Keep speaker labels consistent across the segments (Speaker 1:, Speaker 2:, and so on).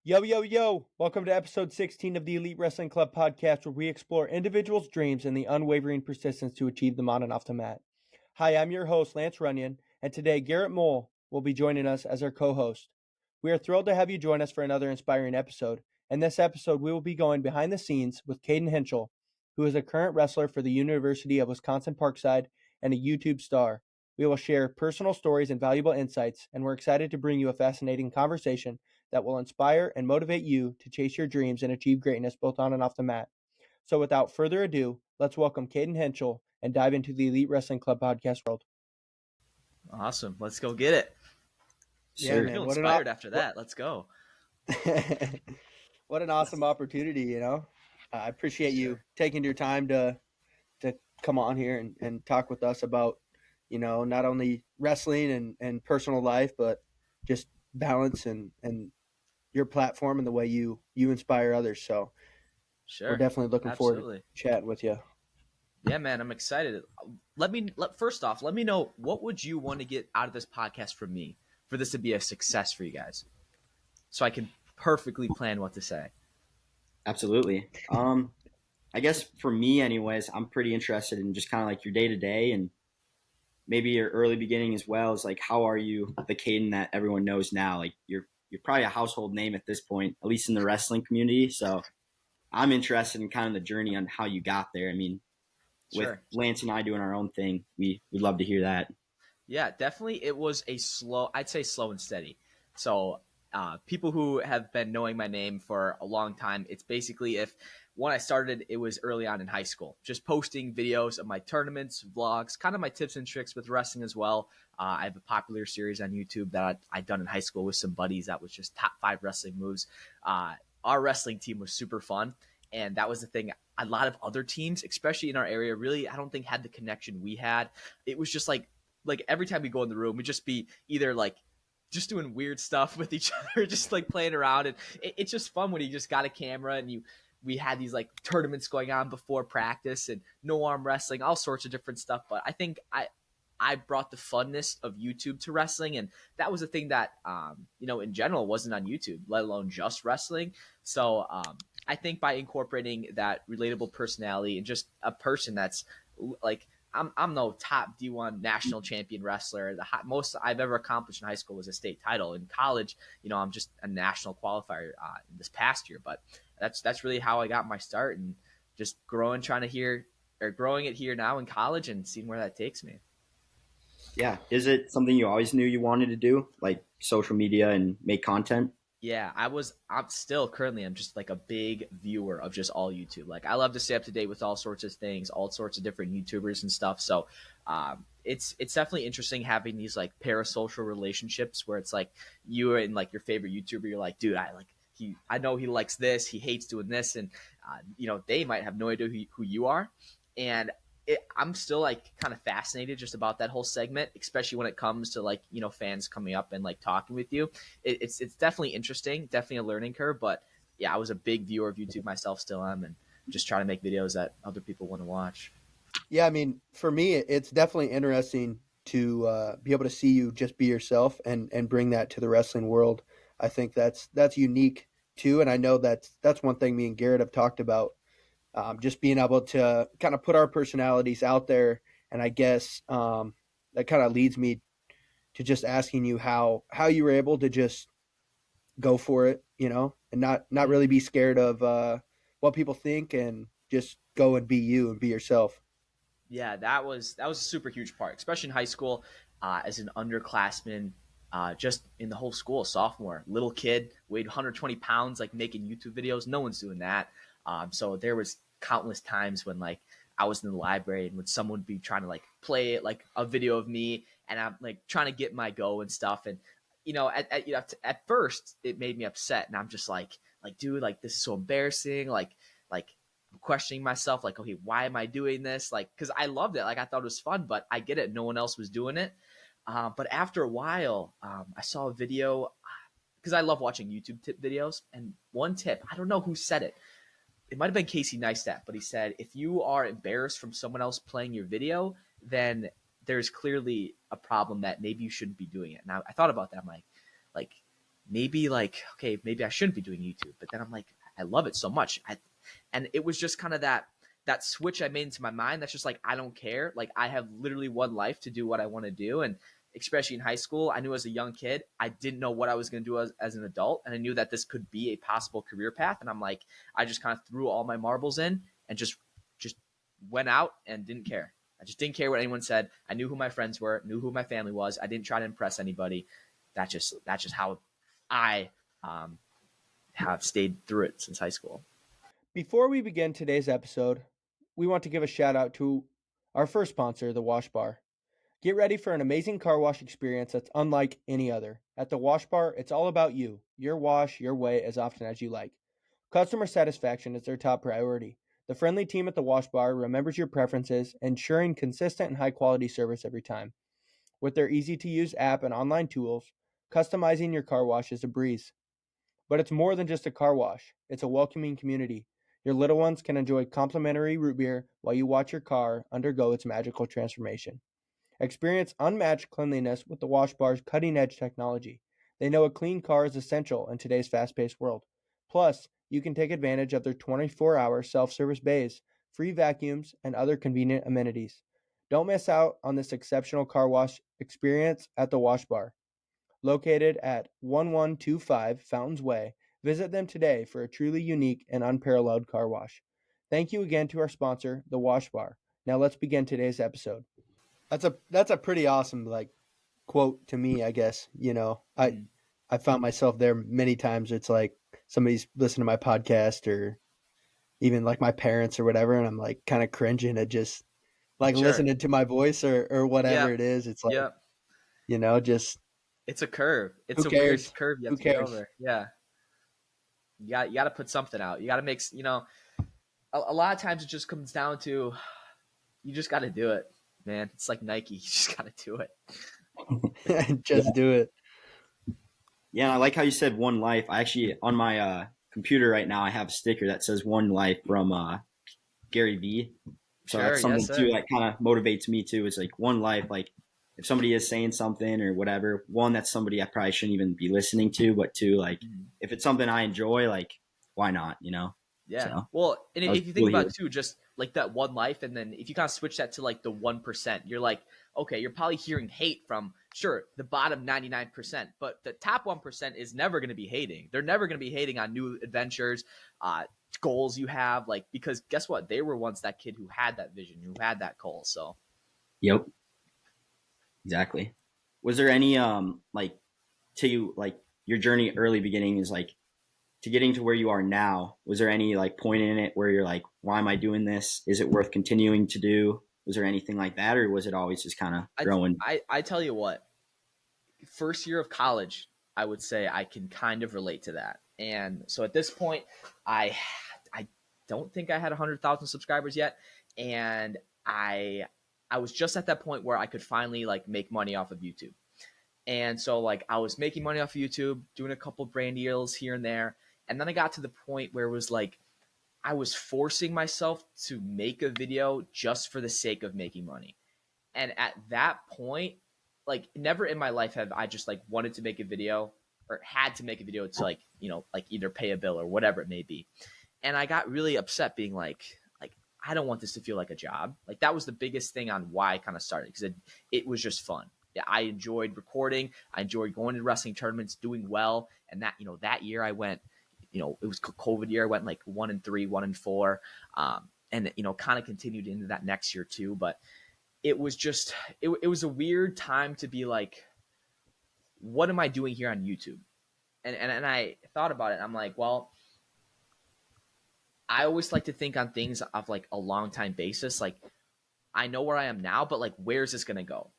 Speaker 1: Yo, yo, yo! Welcome to episode 16 of the Elite Wrestling Club podcast, where we explore individuals' dreams and the unwavering persistence to achieve them on and off the mat. Hi, I'm your host, Lance Runyon, and today Garrett Moll will be joining us as our co-host. We are thrilled to have you join us for another inspiring episode. In this episode, we will be going behind the scenes with Cayden Henschel, who is a current wrestler for the University of Wisconsin Parkside and a YouTube star. We will share personal stories and valuable insights, and we're excited to bring you a fascinating conversation that will inspire and motivate you to chase your dreams and achieve greatness both on and off the mat. So without further ado, let's welcome Cayden Henschel and dive into the Elite Wrestling Club podcast world.
Speaker 2: Awesome. Let's go get it.
Speaker 1: Yeah, man.
Speaker 2: I feel inspired after that. Let's go.
Speaker 1: What an awesome opportunity, you know. I appreciate you taking your time to come on here and talk with us about, you know, not only wrestling and personal life, but just balance and your platform and the way you inspire others. So we're definitely looking forward to chatting with you.
Speaker 2: Yeah, man, I'm excited. First off, let me know, what would you want to get out of this podcast from me for this to be a success for you guys, so I can perfectly plan what to say.
Speaker 3: Absolutely. I guess for me anyways, I'm pretty interested in just kind of like your day to day and maybe your early beginning as well. Is like, how are you the Cayden that everyone knows now? Like you're probably a household name at this point, at least in the wrestling community. So I'm interested in kind of the journey on how you got there. I mean, with Lance and I doing our own thing, we'd love to hear that.
Speaker 2: Yeah, definitely. It was I'd say slow and steady. So people who have been knowing my name for a long time, it's basically when I started, it was early on in high school, just posting videos of my tournaments, vlogs, kind of my tips and tricks with wrestling as well. I have a popular series on YouTube that I'd done in high school with some buddies that was just top 5 wrestling moves. Our wrestling team was super fun, and that was the thing. A lot of other teams, especially in our area, really, I don't think had the connection we had. It was just like every time we go in the room, we'd just be either like just doing weird stuff with each other, just like playing around. And it's just fun when you just got a camera and we had these like tournaments going on before practice and no arm wrestling, all sorts of different stuff. But I think I brought the funness of YouTube to wrestling, and that was a thing that in general wasn't on YouTube, let alone just wrestling. So I think by incorporating that relatable personality and just a person that's like, I'm no top D1 national champion wrestler. The most I've ever accomplished in high school was a state title. In college, I'm just a national qualifier this past year. But that's really how I got my start, and just growing it here now in college and seeing where that takes me.
Speaker 3: Yeah. Is it something you always knew you wanted to do, like social media and make content?
Speaker 2: Yeah, I'm just like a big viewer of just all YouTube. Like, I love to stay up to date with all sorts of things, all sorts of different YouTubers and stuff. So it's definitely interesting having these like parasocial relationships where it's like you and like your favorite YouTuber, you're like, dude, I know he likes this, he hates doing this, and they might have no idea who you are. And I'm still like kind of fascinated just about that whole segment, especially when it comes to like, fans coming up and like talking with you. It's definitely interesting, definitely a learning curve. But yeah, I was a big viewer of YouTube myself, still am, and just trying to make videos that other people want to watch.
Speaker 1: Yeah, I mean, for me, it's definitely interesting to be able to see you just be yourself and bring that to the wrestling world. I think that's unique too, and I know that's one thing me and Garrett have talked about. Just being able to kind of put our personalities out there. And I guess that kind of leads me to just asking you how you were able to just go for it, and not really be scared of what people think, and just go and be you and be yourself.
Speaker 2: Yeah, that was a super huge part, especially in high school, as an underclassman, just in the whole school, sophomore, little kid, weighed 120 pounds, like making YouTube videos. No one's doing that. So there was countless times when like I was in the library and when someone would be trying to like play like a video of me, and I'm like trying to get my go and stuff. And at first it made me upset, and I'm just like dude, like this is so embarrassing. Like questioning myself, like, okay, why am I doing this? Like, because I loved it, like I thought it was fun, but I get it, no one else was doing it. But after a while, I saw a video, because I love watching YouTube tip videos, and one tip, I don't know who said it. It might have been Casey Neistat, but he said, if you are embarrassed from someone else playing your video, then there's clearly a problem that maybe you shouldn't be doing it. Now, I thought about that. I'm like, maybe like, okay, maybe I shouldn't be doing YouTube. But then I'm like, I love it so much. And it was just kind of that switch I made into my mind. That's just like, I don't care. Like, I have literally one life to do what I want to do. And especially in high school, I knew as a young kid, I didn't know what I was going to do as an adult. And I knew that this could be a possible career path. And I'm like, I just kind of threw all my marbles in and just went out and didn't care. I just didn't care what anyone said. I knew who my friends were, knew who my family was. I didn't try to impress anybody. That's just how I have stayed through it since high school.
Speaker 1: Before we begin today's episode, we want to give a shout out to our first sponsor, the Wash Bar. Get ready for an amazing car wash experience that's unlike any other. At the Wash Bar, it's all about you, your wash, your way, as often as you like. Customer satisfaction is their top priority. The friendly team at the Wash Bar remembers your preferences, ensuring consistent and high-quality service every time. With their easy-to-use app and online tools, customizing your car wash is a breeze. But it's more than just a car wash. It's a welcoming community. Your little ones can enjoy complimentary root beer while you watch your car undergo its magical transformation. Experience unmatched cleanliness with the Wash Bar's cutting-edge technology. They know a clean car is essential in today's fast-paced world. Plus, you can take advantage of their 24-hour self-service bays, free vacuums, and other convenient amenities. Don't miss out on this exceptional car wash experience at the Wash Bar. Located at 1125 Fountains Way, visit them today for a truly unique and unparalleled car wash. Thank you again to our sponsor, the Wash Bar. Now let's begin today's episode. That's a pretty awesome quote to me, I guess. I found myself there many times. It's like somebody's listening to my podcast or even like my parents or whatever, and I'm like kind of cringing at just like
Speaker 2: Sure.
Speaker 1: listening to my voice or whatever it is. It's like, just
Speaker 2: it's a curve. It's
Speaker 1: who
Speaker 2: a weird
Speaker 1: cares?
Speaker 2: curve you have
Speaker 1: Who
Speaker 2: to get
Speaker 1: cares?
Speaker 2: over. Yeah. You got to put something out. You got to make, a lot of times it just comes down to, you just got to do it, man. It's like Nike. You just got to do it.
Speaker 1: Just do it.
Speaker 3: Yeah, I like how you said one life. I actually, on my computer right now, I have a sticker that says one life from Gary Vee. So that's something too that kind of motivates me too. It's like one life. Like if somebody is saying something or whatever, one, that's somebody I probably shouldn't even be listening to, but two, like if it's something I enjoy, like why not,
Speaker 2: Yeah.
Speaker 3: So,
Speaker 2: well, and if you think about it too, just like that one life, and then if you kind of switch that to like the 1%, you're like, okay, you're probably hearing hate from, sure, the bottom 99%, but the top 1% is never going to be hating. They're never going to be hating on new adventures, goals you have, like, because guess what? They were once that kid who had that vision, who had that goal. So,
Speaker 3: yep, exactly. Was there any your journey early beginning is like to getting to where you are now? Was there any like point in it where you're like, why am I doing this? Is it worth continuing to do? Was there anything like that, or was it always just kind of growing?
Speaker 2: I tell you what, first year of college, I would say I can kind of relate to that. And so at this point, I don't think I had 100,000 subscribers yet, and I was just at that point where I could finally like make money off of YouTube. And so like I was making money off of YouTube, doing a couple brand deals here and there, and then I got to the point where it was like I was forcing myself to make a video just for the sake of making money. And at that point, like never in my life have I just like wanted to make a video or had to make a video to like, like either pay a bill or whatever it may be. And I got really upset being like I don't want this to feel like a job. Like that was the biggest thing on why I kind of started, because it was just fun. Yeah, I enjoyed recording. I enjoyed going to wrestling tournaments, doing well. And that, that year I went, it was COVID year. I went like 1-3, 1-4. And, kind of continued into that next year too. But it was just, it was a weird time to be like, what am I doing here on YouTube? And I thought about it. And I'm like, well, I always like to think on things of like a long time basis. Like I know where I am now, but like, where's this going to go?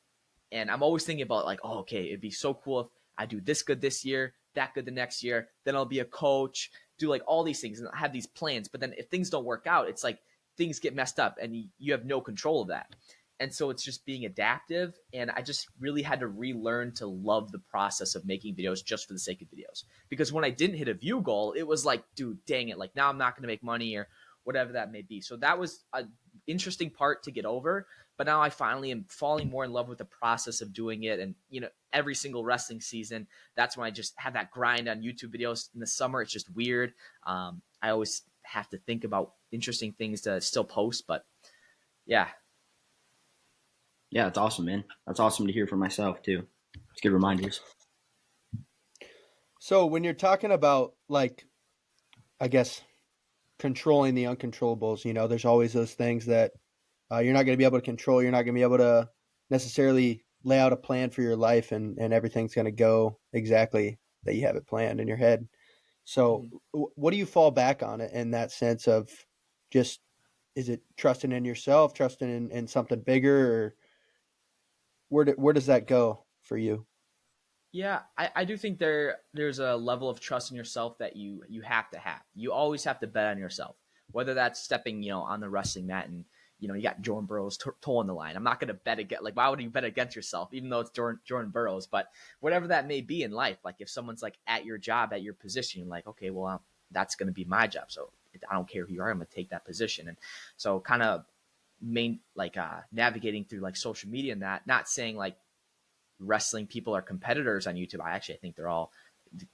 Speaker 2: And I'm always thinking about like, oh, okay, it'd be so cool if I do this good this year, that good the next year, then I'll be a coach, do like all these things and I have these plans. But then if things don't work out, it's like things get messed up and you have no control of that. And so it's just being adaptive. And I just really had to relearn to love the process of making videos just for the sake of videos. Because when I didn't hit a view goal, it was like, dude, dang it. Like now I'm not going to make money or whatever that may be. So that was an interesting part to get over. But now I finally am falling more in love with the process of doing it. And, every single wrestling season, that's when I just have that grind on YouTube videos. In the summer, it's just weird. I always have to think about interesting things to still post, but yeah.
Speaker 3: Yeah, that's awesome, man. That's awesome to hear from myself too. It's good reminders.
Speaker 1: So when you're talking about, like, I guess, controlling the uncontrollables, there's always those things that you're not going to be able to control. You're not going to be able to necessarily lay out a plan for your life, and everything's going to go exactly that you have it planned in your head. So what do you fall back on it in that sense of just, is it trusting in yourself, trusting in something bigger, or where does that go for you?
Speaker 2: Yeah, I do think there's a level of trust in yourself that you have to have. You always have to bet on yourself, whether that's stepping, on the wrestling mat and, you got Jordan Burroughs toe on the line. I'm not going to bet against, like, why would you bet against yourself, even though it's Jordan Burroughs? But whatever that may be in life, like if someone's like at your job, at your position, you're like, okay, well, that's going to be my job. So I don't care who you are, I'm going to take that position. And so kind of navigating through like social media and that, not saying like wrestling people are competitors on YouTube. I think they're all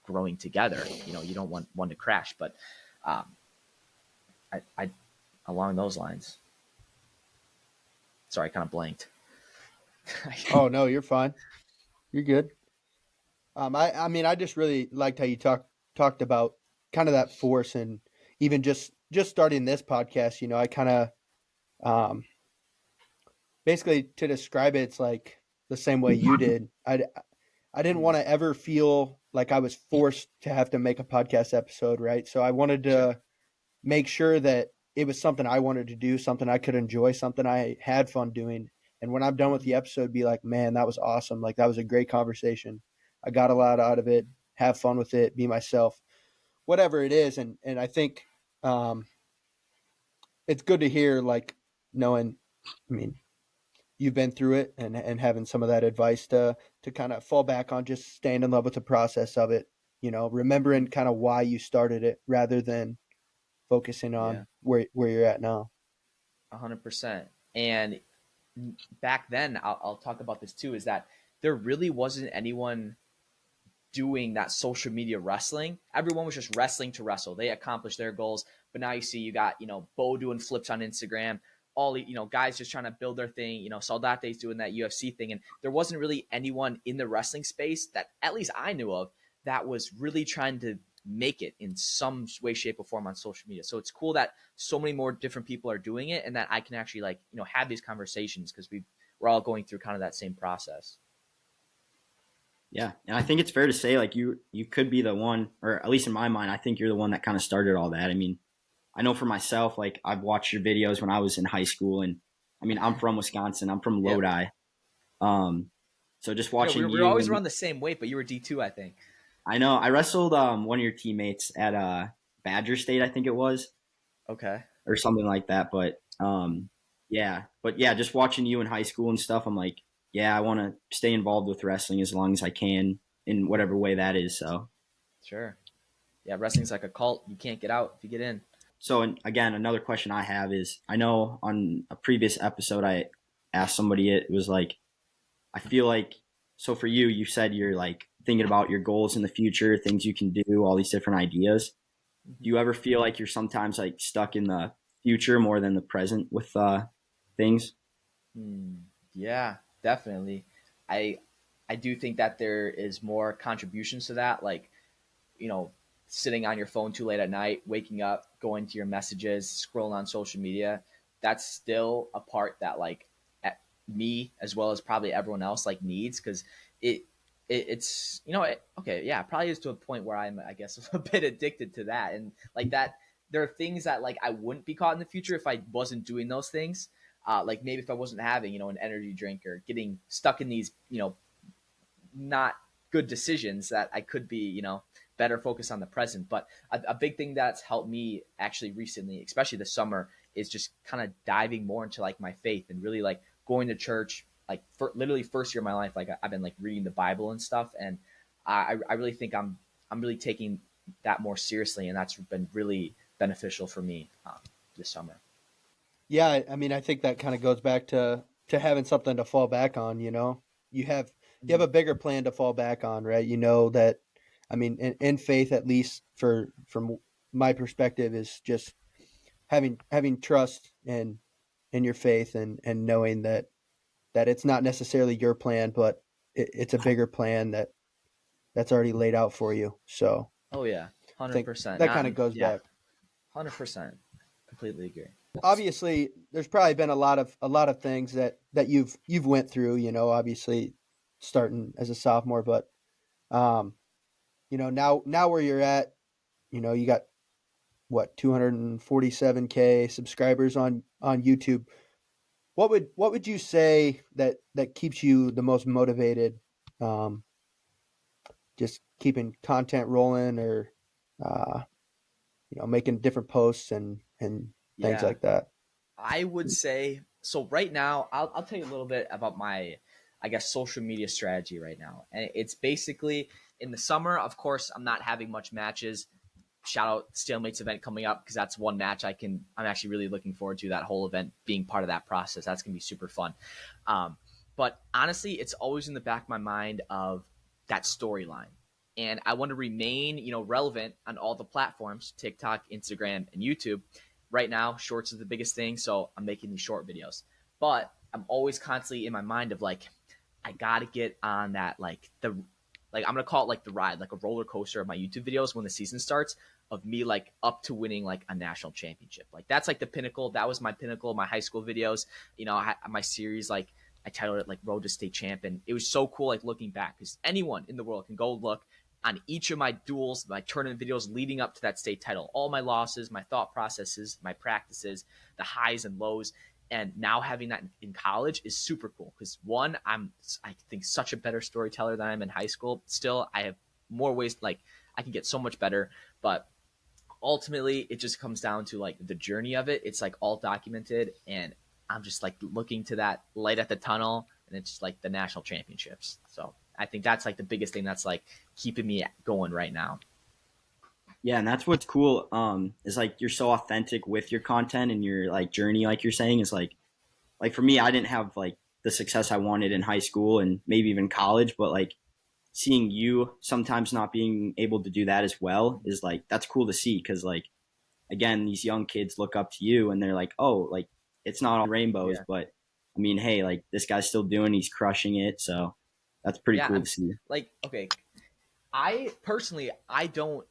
Speaker 2: growing together. You don't want one to crash, but I along those lines. Sorry, I kind of blanked.
Speaker 1: Oh no, you're fine. You're good. I mean, I just really liked how you talked about kind of that force, and even just starting this podcast. I kind of basically, to describe it, it's like the same way you did. I didn't want to ever feel like I was forced to have to make a podcast episode, right? So I wanted to make sure that it was something I wanted to do, something I could enjoy, something I had fun doing. And when I'm done with the episode, be like, man, that was awesome. Like, that was a great conversation. I got a lot out of it. Have fun with it. Be myself, whatever it is. And I think it's good to hear, like, knowing, I mean, you've been through it, and having some of that advice to kind of fall back on, just staying in love with the process of it, remembering kind of why you started it rather than focusing on where you're at now.
Speaker 2: 100%. And back then, I'll talk about this too, is that there really wasn't anyone doing that social media wrestling. Everyone was just wrestling to wrestle. They accomplished their goals. But now you see, you got, Bo doing flips on Instagram, all, guys just trying to build their thing, Saldate's doing that UFC thing. And there wasn't really anyone in the wrestling space that at least I knew of that was really trying to make it in some way, shape, or form on social media. So it's cool that so many more different people are doing it, and that I can actually have these conversations, because we're all going through kind of that same process.
Speaker 3: Yeah, and I think it's fair to say, like, you could be the one, or at least in my mind, I think you're the one that kind of started all that. I mean, I know for myself, like, I've watched your videos when I was in high school, and I mean, I'm from Wisconsin. I'm from Lodi. So just watching
Speaker 2: we're always around the same weight, but you were D2, I think.
Speaker 3: I know. I wrestled one of your teammates at Badger State, I think it was.
Speaker 2: Okay.
Speaker 3: Or something like that. But just watching you in high school and stuff, I'm like, yeah, I want to stay involved with wrestling as long as I can in whatever way that is. So
Speaker 2: sure. Yeah, wrestling's like a cult. You can't get out if you get in.
Speaker 3: So, and again, another question I have is, I know on a previous episode I asked somebody, it was like, I feel like, so for you, you said you're like thinking about your goals in the future, things you can do, all these different ideas. Do you ever feel like you're sometimes like stuck in the future more than the present with things?
Speaker 2: Yeah, definitely. I do think that there is more contributions to that, like, sitting on your phone too late at night, waking up, going to your messages, scrolling on social media. That's still a part that, like, me as well as probably everyone else, like, needs, because it's probably is to a point where I'm, I guess, a bit addicted to that. And like that, there are things that, like, I wouldn't be caught in the future if I wasn't doing those things. Like maybe if I wasn't having, an energy drink, or getting stuck in these, not good decisions, that I could be, better focused on the present. But a big thing that's helped me actually recently, especially this summer, is just kind of diving more into like my faith, and really like going to church, like for literally first year of my life. Like I've been like reading the Bible and stuff. And I really think I'm really taking that more seriously. And that's been really beneficial for me this summer.
Speaker 1: Yeah. I mean, I think that kind of goes back to to having something to fall back on. You have a bigger plan to fall back on, right? That, I mean, in faith, at least from my perspective, is just having trust in your faith, and knowing that it's not necessarily your plan, but it's a bigger plan that's already laid out for you. So
Speaker 2: Oh yeah,
Speaker 1: I think
Speaker 2: 100%.
Speaker 1: that kind of goes
Speaker 2: Yeah,
Speaker 1: back.
Speaker 2: 100%. Completely agree.
Speaker 1: Obviously, there's probably been a lot of things that you've went through. Obviously, starting as a sophomore, but um, now where you're at, you got what, 247K subscribers on YouTube. What would you say that keeps you the most motivated? Um, just keeping content rolling, or uh, making different posts and things
Speaker 2: Yeah,
Speaker 1: like that.
Speaker 2: I would say so. Right now, I'll tell you a little bit about my, I guess, social media strategy right now, and it's basically in the summer. Of course, I'm not having much matches. Shout out Stalemate's event coming up, because that's one match I'm actually really looking forward to, that whole event, being part of that process. That's gonna be super fun. Um, but honestly, it's always in the back of my mind of that storyline, and I want to remain, relevant on all the platforms: TikTok, Instagram, and YouTube. Right now, shorts is the biggest thing, so I'm making these short videos. But I'm always constantly in my mind of like, I gotta get on that, like I'm gonna call it like the ride, like a roller coaster of my YouTube videos when the season starts, of me like up to winning like a national championship. Like that's like the pinnacle. That was my pinnacle. My high school videos, my series, like I titled it like Road to State Champ, and it was so cool. Like looking back, because anyone in the world can go look on each of my duels, my tournament videos leading up to that state title, all my losses, my thought processes, my practices, the highs and lows. And now having that in college is super cool, because one, I think such a better storyteller than I am in high school. Still, I have more ways, like I can get so much better, but ultimately it just comes down to like the journey of it. It's like all documented, and I'm just like looking to that light at the tunnel, and it's just like the national championships. So I think that's like the biggest thing that's like keeping me going right now.
Speaker 3: Yeah, and that's what's cool. Is like you're so authentic with your content and your like journey, like you're saying, is like for me, I didn't have like the success I wanted in high school and maybe even college, but like seeing you sometimes not being able to do that as well is like that's cool to see, because like again, these young kids look up to you and they're like, oh, like it's not all rainbows,
Speaker 2: Yeah.
Speaker 3: but I mean, hey, like this guy's still doing, he's crushing it, so that's pretty
Speaker 2: Yeah.
Speaker 3: cool to see.
Speaker 2: Like, okay. I personally, I don't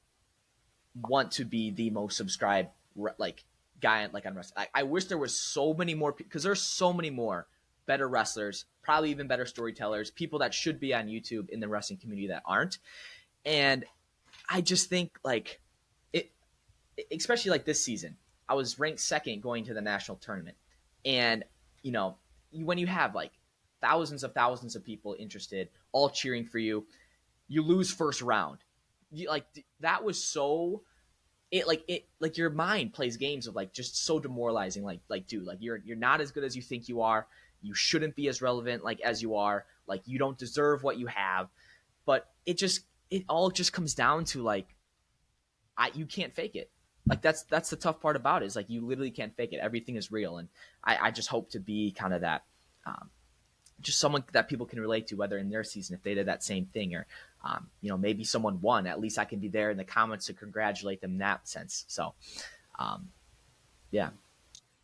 Speaker 2: want to be the most subscribed like guy like on wrestling. I wish there was so many more, because there's so many more better wrestlers, probably even better storytellers, people that should be on YouTube in the wrestling community that aren't. And I just think like it, especially like this season, I was ranked second going to the national tournament, and you know when you have like thousands of people interested, all cheering for you, you lose first round. Like that was so it like your mind plays games of like just so demoralizing. Like dude, like you're not as good as you think you are. You shouldn't be as relevant like as you are. Like you don't deserve what you have. But it all just comes down to like you can't fake it. Like that's the tough part about it, is like you literally can't fake it. Everything is real, and I just hope to be kind of that. Just someone that people can relate to, whether in their season if they did that same thing, or maybe someone won. At least I can be there in the comments to congratulate them in that sense. So, um, yeah,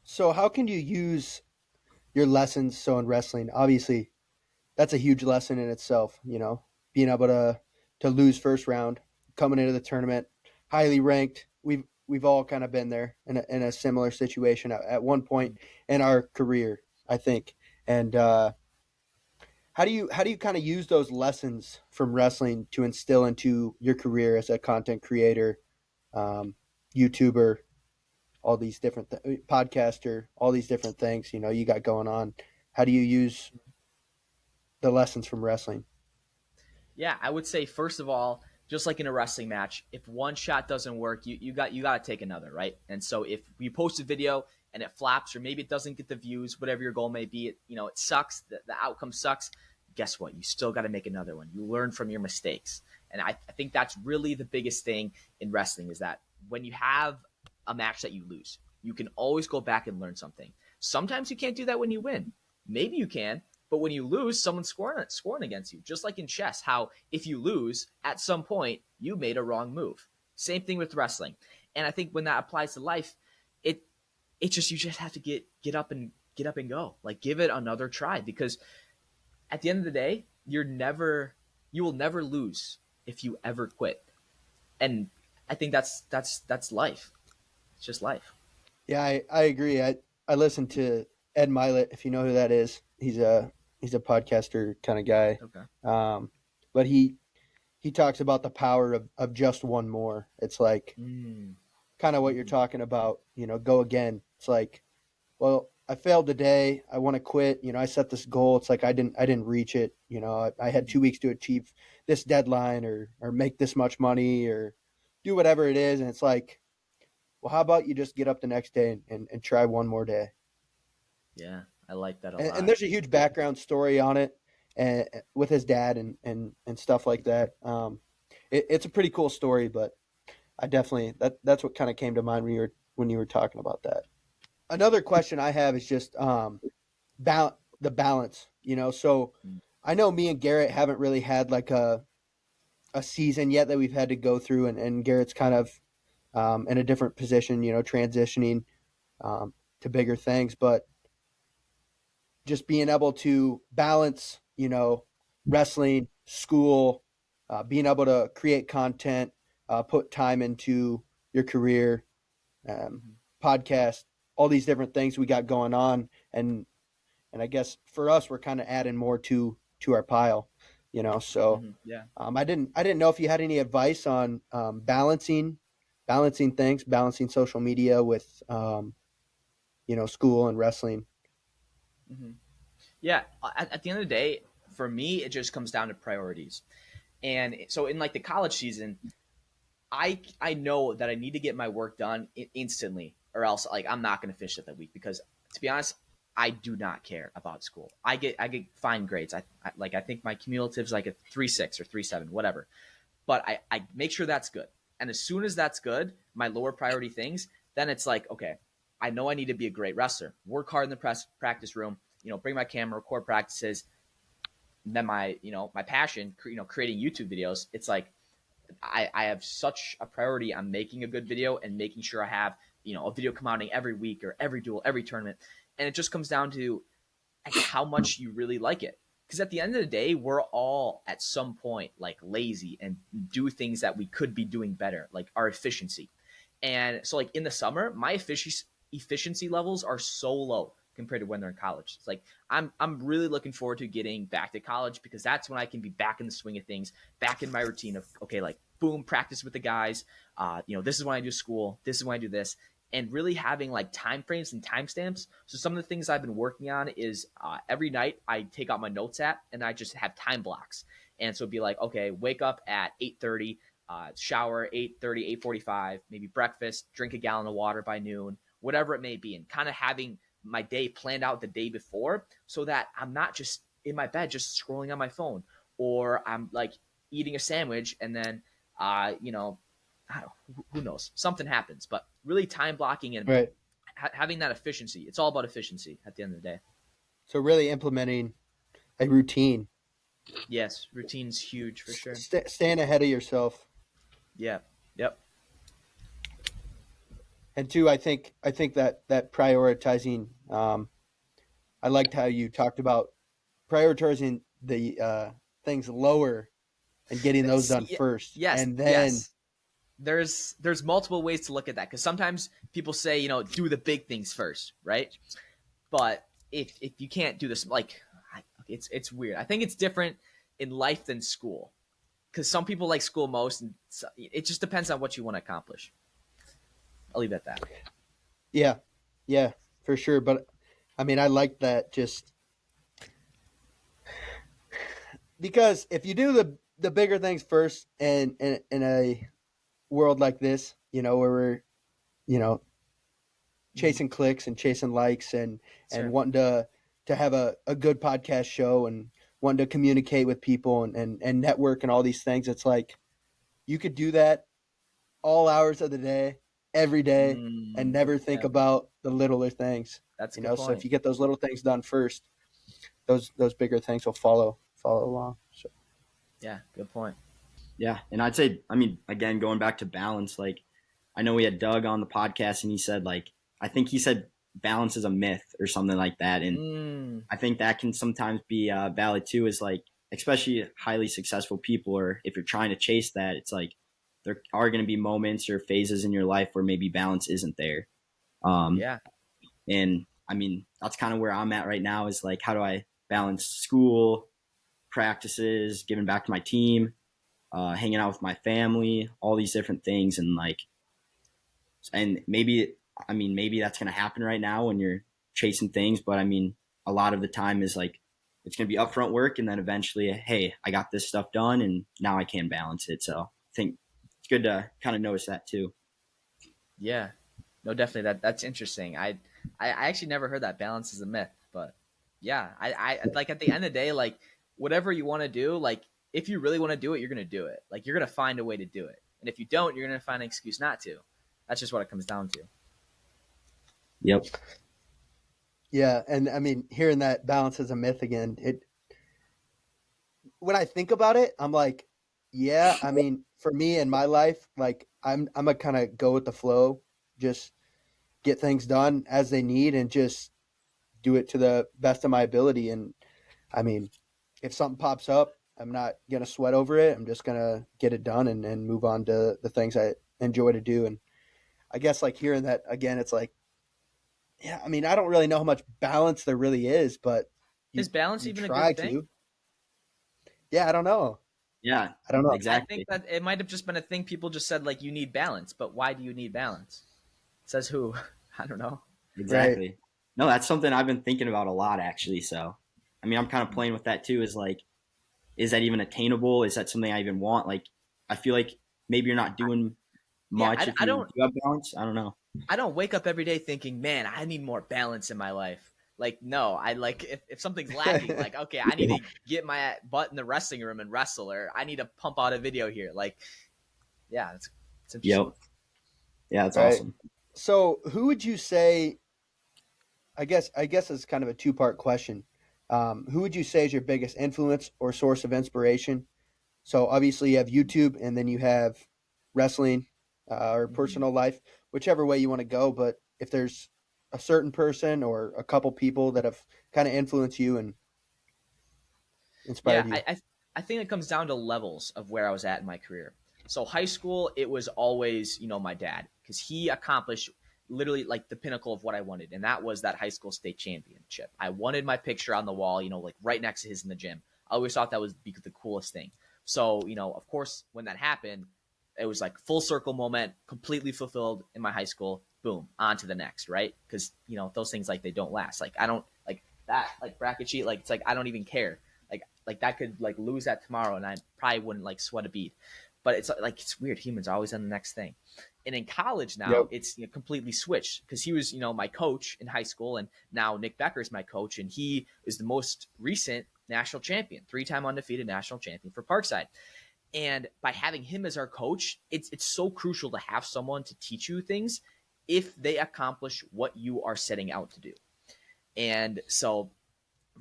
Speaker 1: So how can you use your lessons in wrestling? Obviously, that's a huge lesson in itself. Being able to lose first round, coming into the tournament, highly ranked. We've all kind of been there in a similar situation at one point in our career, I think. And how do you kind of use those lessons from wrestling to instill into your career as a content creator, um, YouTuber, all these different podcaster, all these different things you got going on? How do you use the lessons from wrestling?
Speaker 2: yeah. I would say first of all, just like in a wrestling match, if one shot doesn't work, you got to take another, right? And so if you post a video and it flops, or maybe it doesn't get the views, whatever your goal may be, it sucks. The outcome sucks. Guess what? You still got to make another one. You learn from your mistakes. And I think that's really the biggest thing in wrestling, is that when you have a match that you lose, you can always go back and learn something. Sometimes you can't do that when you win. Maybe you can, but when you lose, someone's scoring against you. Just like in chess, how if you lose, at some point, you made a wrong move. Same thing with wrestling. And I think when that applies to life, it you just have to get up and go. Like give it another try, because at the end of the day, you will never lose if you ever quit. And I think that's life. It's just life.
Speaker 1: Yeah, I agree. I listen to Ed Milet, if you know who that is. He's a podcaster kind of guy.
Speaker 2: Okay.
Speaker 1: But he talks about the power of just one more. It's like kind of what you're talking about, go again. It's like, well, I failed today. I want to quit. I set this goal. It's like I didn't reach it. I had 2 weeks to achieve this deadline or make this much money or do whatever it is. And it's like, well, how about you just get up the next day and try one more day?
Speaker 2: Yeah, I like that a lot.
Speaker 1: And there's a huge background story on it, and with his dad and stuff like that. It's a pretty cool story, but I definitely that's what kind of came to mind when you were talking about that. Another question I have is just the balance. So I know me and Garrett haven't really had like a season yet that we've had to go through, and Garrett's kind of in a different position, transitioning to bigger things, but just being able to balance, wrestling, school, being able to create content, put time into your career, podcast, all these different things we got going on. And I guess for us, we're kind of adding more to our pile, so
Speaker 2: yeah.
Speaker 1: I didn't know if you had any advice on balancing things, balancing social media with, school and wrestling.
Speaker 2: Yeah. At the end of the day, for me, it just comes down to priorities. And so in like the college season, I know that I need to get my work done instantly, or else like I'm not going to finish it that week, because to be honest, I do not care about school. I get fine grades. I think my cumulative's like a 3.6 or 3.7, whatever. But I make sure that's good. And as soon as that's good, my lower priority things, then it's like, okay, I know I need to be a great wrestler. Work hard in the practice room, bring my camera, record practices. And then my passion, creating YouTube videos. It's like, I have such a priority on making a good video and making sure I have, a video come out every week or every duel, every tournament. And it just comes down to how much you really like it. Because at the end of the day, we're all at some point like lazy and do things that we could be doing better, like our efficiency. And so like in the summer, my efficiency levels are so low compared to when they're in college. It's like I'm really looking forward to getting back to college, because that's when I can be back in the swing of things, back in my routine of, okay, like boom, practice with the guys. This is when I do school. This is when I do this. And really having like time frames and timestamps. So some of the things I've been working on is every night I take out my notes app and I just have time blocks. And so it'd be like, okay, wake up at 8:30, shower 8:30, 8:45, maybe breakfast, drink a gallon of water by noon, whatever it may be, and kind of having my day planned out the day before, so that I'm not just in my bed just scrolling on my phone, or I'm like eating a sandwich and then who knows, something happens. But really time blocking and
Speaker 1: Right.
Speaker 2: Having that efficiency. It's all about efficiency at the end of the day.
Speaker 1: So really implementing a routine.
Speaker 2: Yes, routine's huge for sure.
Speaker 1: Staying ahead of yourself.
Speaker 2: Yeah. Yep.
Speaker 1: And two, I think that prioritizing. I liked how you talked about prioritizing the things lower and getting those done first.
Speaker 2: Yes.
Speaker 1: And then
Speaker 2: there's multiple ways to look at that, because sometimes people say, do the big things first, right? But if you can't do this, like it's weird. I think it's different in life than school, because some people like school most, and it just depends on what you want to accomplish. I'll leave it at that.
Speaker 1: Yeah, for sure. But I mean, I like that, just because if you do the bigger things first, and in a world like this, where we're, chasing clicks and chasing likes and wanting to have a good podcast show and wanting to communicate with people and network and all these things, it's like you could do that all hours of the day, every day, and never think about the littler things.
Speaker 2: That's a good point.
Speaker 1: So if you get those little things done first, those bigger things will follow along. So
Speaker 2: Yeah, good point.
Speaker 3: Yeah, and I'd say, I mean, again, going back to balance, like I know we had Doug on the podcast, and he said, like, I think he said balance is a myth or something like that, and I think that can sometimes be valid too. Is like, especially highly successful people, or if you're trying to chase that, it's like there are going to be moments or phases in your life where maybe balance isn't there.
Speaker 2: Yeah.
Speaker 3: And I mean, that's kind of where I'm at right now. Is like, how do I balance school, practices, giving back to my team, hanging out with my family, all these different things. And like, and maybe, I mean, maybe that's going to happen right now when you're chasing things. But I mean, a lot of the time is like, it's going to be upfront work. And then eventually, hey, I got this stuff done and now I can balance it. So I think it's good to kind of notice that too.
Speaker 2: Yeah. No, definitely. That's interesting. I actually never heard that balance is a myth, but yeah, I like at the end of the day, like whatever you want to do, like if you really want to do it, you're going to do it. Like you're going to find a way to do it. And if you don't, you're going to find an excuse not to. That's just what it comes down to.
Speaker 3: Yep.
Speaker 1: yeah, and I mean, hearing that balance is a myth again, when I think about it, I'm like, yeah, I mean, for me in my life, like I'm a kind of go with the flow, just get things done as they need and just do it to the best of my ability. And I mean, if something pops up, I'm not gonna sweat over it. I'm just gonna get it done and move on to the things I enjoy to do. And I guess like hearing that again, it's like, yeah, I mean, I don't really know how much balance there really is, but
Speaker 2: Is balance
Speaker 1: you
Speaker 2: even a
Speaker 1: try
Speaker 2: good thing?
Speaker 1: to. Yeah, I don't know.
Speaker 3: Yeah,
Speaker 1: I don't know.
Speaker 3: exactly.
Speaker 2: I think that it might have just been a thing people just said like you need balance, but why do you need balance? Says who? I don't know.
Speaker 3: Exactly.
Speaker 1: Right.
Speaker 3: No, that's something I've been thinking about a lot actually. So, I mean, I'm kind of playing with that too. Is like, is that even attainable? Is that something I even want? Like, I feel like maybe you're not doing
Speaker 2: Yeah,
Speaker 3: much if
Speaker 2: I
Speaker 3: you
Speaker 2: don't
Speaker 3: do have balance. I don't know.
Speaker 2: I don't wake up every day thinking, man, I need more balance in my life. Like, no, I like if something's lacking, like, okay, I need to get my butt in the wrestling room and wrestle, or I need to pump out a video here. Like, yeah, it's interesting.
Speaker 3: Yep. Yeah, that's
Speaker 1: Right.
Speaker 3: awesome.
Speaker 1: So who would you say, I guess it's kind of a two-part question. Who would you say is your biggest influence or source of inspiration? So obviously you have YouTube and then you have wrestling or
Speaker 2: Mhm.
Speaker 1: personal life, whichever way you want to go. But if there's a certain person or a couple people that have kind of influenced you and
Speaker 2: Yeah,
Speaker 1: inspired you.
Speaker 2: I think it comes down to levels of where I was at in my career. So high school, it was always, my dad, because he accomplished literally like the pinnacle of what I wanted, and that was that high school state championship. I wanted my picture on the wall, like right next to his in the gym. I always thought that was the coolest thing. So, of course, when that happened, it was like full circle moment, completely fulfilled in my high school. Boom, on to the next, right? Because those things like they don't last. Like I don't like that like bracket sheet. Like it's like I don't even care like that could like lose that tomorrow and I probably wouldn't like sweat a bead. But it's like it's weird. Humans are always on the next thing. And in college now,
Speaker 1: Yep.
Speaker 2: it's completely switched because he was, my coach in high school, and now Nick Becker is my coach, and he is the most recent national champion, 3-time undefeated national champion for Parkside. And by having him as our coach, it's so crucial to have someone to teach you things if they accomplish what you are setting out to do. And so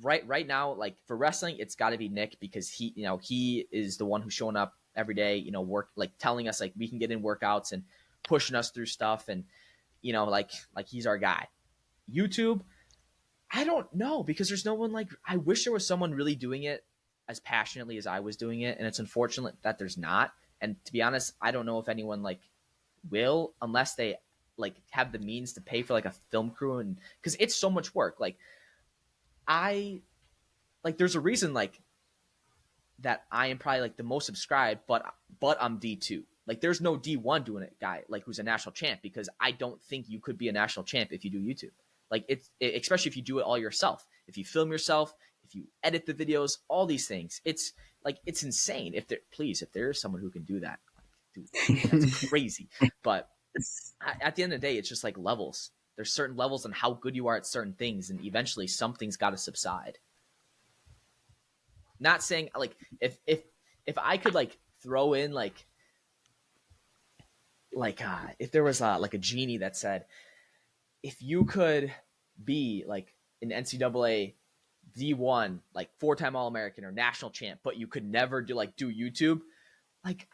Speaker 2: right now, like for wrestling, it's got to be Nick because he is the one who's showing up every day, work like telling us like we can get in workouts and pushing us through stuff, and like he's our guy. YouTube, I don't know because there's no one like I wish there was someone really doing it as passionately as I was doing it, and it's unfortunate that there's not. And to be honest, I don't know if anyone like will unless they like have the means to pay for like a film crew, and because it's so much work. Like I like there's a reason like that I am probably like the most subscribed, but I'm D2. Like there's no D1 doing it guy like who's a national champ because I don't think you could be a national champ if you do YouTube. Like especially if you do it all yourself. If you film yourself, if you edit the videos, all these things. It's like it's insane. If there is someone who can do that, like, dude, that's crazy. But at the end of the day, it's just like levels. There's certain levels on how good you are at certain things, and eventually something's got to subside. Not saying like if I could like throw in like if there was like a genie that said if you could be like an NCAA D1, like 4-time All-American or national champ, but you could never do YouTube. Like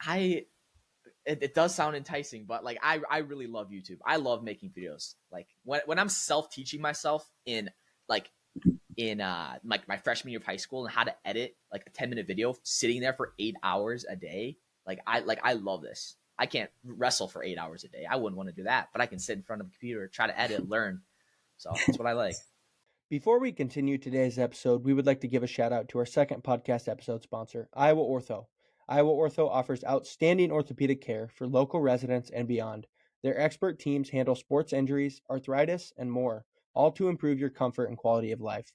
Speaker 2: it does sound enticing, but like I really love YouTube. I love making videos. Like when I'm self-teaching myself in like like my freshman year of high school and how to edit like a 10-minute video, sitting there for 8 hours a day. I love this. I can't wrestle for 8 hours a day. I wouldn't want to do that, but I can sit in front of a computer, try to edit, learn. So that's what I like.
Speaker 1: Before we continue today's episode, we would like to give a shout out to our second podcast episode sponsor, Iowa Ortho. Iowa Ortho offers outstanding orthopedic care for local residents and beyond. Their expert teams handle sports injuries, arthritis, and more, all to improve your comfort and quality of life.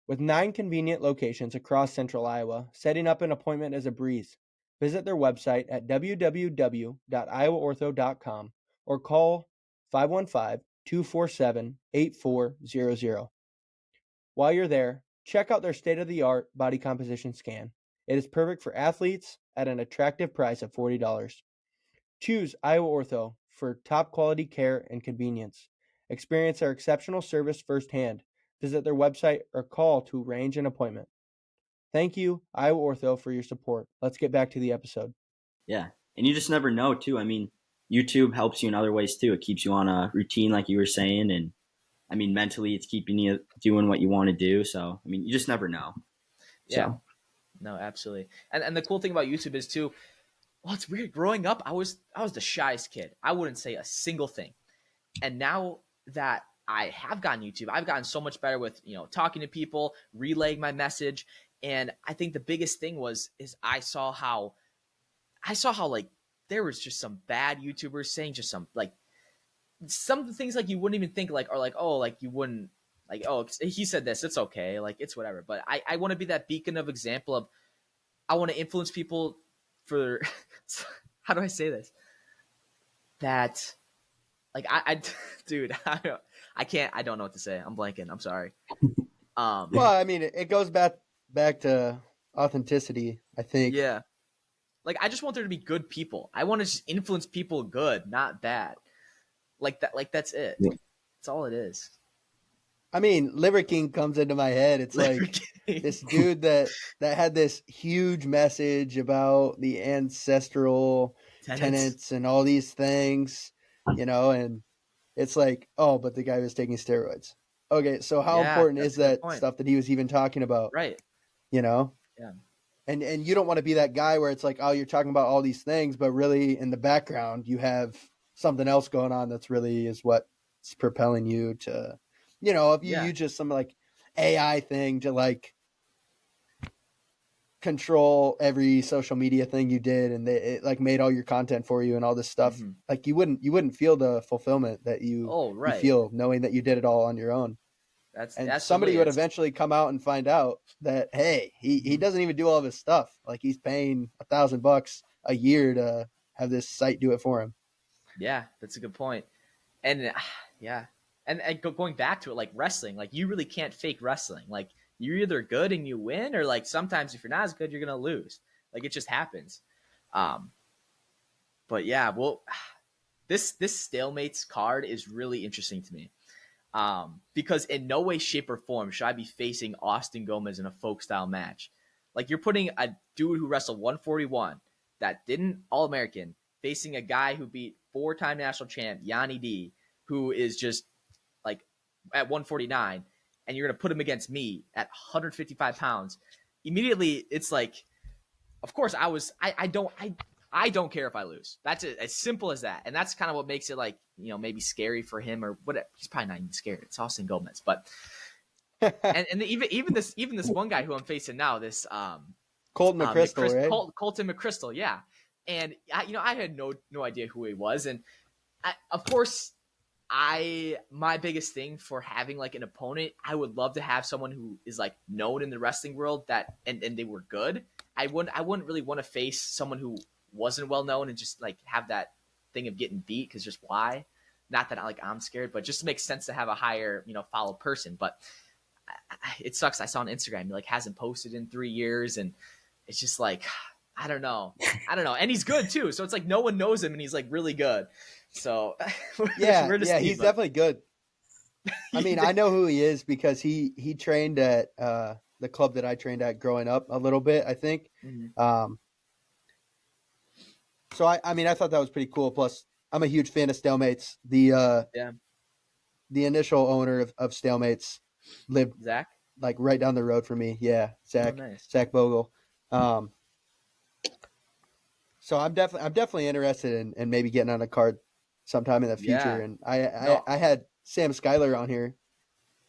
Speaker 1: With 9 convenient locations across central Iowa, setting up an appointment is a breeze. Visit their website at www.iowaortho.com or call 515-247-8400. While you're there, check out their state-of-the-art body composition scan. It is perfect for athletes at an attractive price of $40. Choose Iowa Ortho for top quality care and convenience. Experience their exceptional service firsthand. Visit their website or call to arrange an appointment. Thank you, Iowa Ortho, for your support. Let's get back to the episode.
Speaker 3: Yeah. And you just never know, too. I mean, YouTube helps you in other ways, too. It keeps you on a routine, like you were saying. And, I mean, mentally, it's keeping you doing what you want to do. So, I mean, you just never know.
Speaker 2: Yeah.
Speaker 3: So.
Speaker 2: No, absolutely. And the cool thing about YouTube is, too, well, it's weird. Growing up, I was the shyest kid. I wouldn't say a single thing. And now that I have gotten YouTube, I've gotten so much better with, talking to people, relaying my message. And I think the biggest thing is I saw how like there was just some bad YouTubers saying just some things like you wouldn't even think like, or like, oh, like you wouldn't like, oh, he said this, it's okay. Like it's whatever. But I want to be that beacon of example of, I want to influence people for, how do I say this? That like, dude, I don't know what to say. I'm blanking. I'm sorry.
Speaker 1: Well, I mean, it goes back to authenticity, I think.
Speaker 2: Yeah. Like, I just want there to be good people. I want to just influence people good, not bad. Like that. Like that's it.
Speaker 3: Yeah.
Speaker 2: That's all it is.
Speaker 1: I mean, Liver King comes into my head. It's like this dude that had this huge message about the ancestral tenets and all these things, and it's like, oh, but the guy was taking steroids. Okay, so how important is that stuff that he was even talking about?
Speaker 2: Right.
Speaker 1: Yeah. And you don't want to be that guy where it's like, oh, you're talking about all these things, but really in the background you have something else going on that's really is what's propelling you to, if you use just some like AI thing to like control every social media thing you did and it like made all your content for you and all this stuff, like you wouldn't feel the fulfillment that you feel knowing that you did it all on your own. That's somebody would eventually come out and find out that, hey, he doesn't even do all of his stuff. Like he's paying $1,000 a year to have this site do it for him.
Speaker 2: Yeah, that's a good point. And and going back to it, like wrestling, like you really can't fake wrestling. Like you're either good and you win, or like sometimes if you're not as good, you're gonna lose. Like it just happens. But yeah, well, this stalemates card is really interesting to me. Because in no way, shape, or form should I be facing Austin Gomez in a folk style match. Like you're putting a dude who wrestled 141 that didn't All-American facing a guy who beat 4-time national champ Yanni D, who is just like at 149, and you're gonna put him against me at 155 pounds. Immediately, it's like, of course, I don't care if I lose. That's as simple as that. And that's kind of what makes it like, maybe scary for him or whatever. He's probably not even scared. It's Austin Gomez. But and even this one guy who I'm facing now, this
Speaker 1: Colton McChrystal, right?
Speaker 2: Colton McChrystal, yeah. And I had no idea who he was. And of course, my biggest thing for having like an opponent, I would love to have someone who is like known in the wrestling world that and they were good. I wouldn't really want to face someone who wasn't well known and just like have that thing of getting beat, because just why? Not that I'm scared, but just makes sense to have a higher followed person. But it sucks. I saw on Instagram he like hasn't posted in 3 years, and it's just like I don't know, and he's good too. So it's like no one knows him, and he's like really good. So
Speaker 1: yeah, he's definitely good. I mean, I know who he is because he trained at the club that I trained at growing up a little bit, I think.
Speaker 2: Mhm.
Speaker 1: Um, so I mean, I thought that was pretty cool. Plus, I'm a huge fan of Stalemates.
Speaker 2: Yeah,
Speaker 1: The initial owner of Stalemates lived
Speaker 2: Zach.
Speaker 1: like right down the road from me. Yeah,
Speaker 2: Oh, nice.
Speaker 1: Zach Bogle. Um, so I'm definitely interested in maybe getting on a card sometime in the future.
Speaker 2: Yeah.
Speaker 1: And
Speaker 2: No.
Speaker 1: I had Sam Schuyler on here,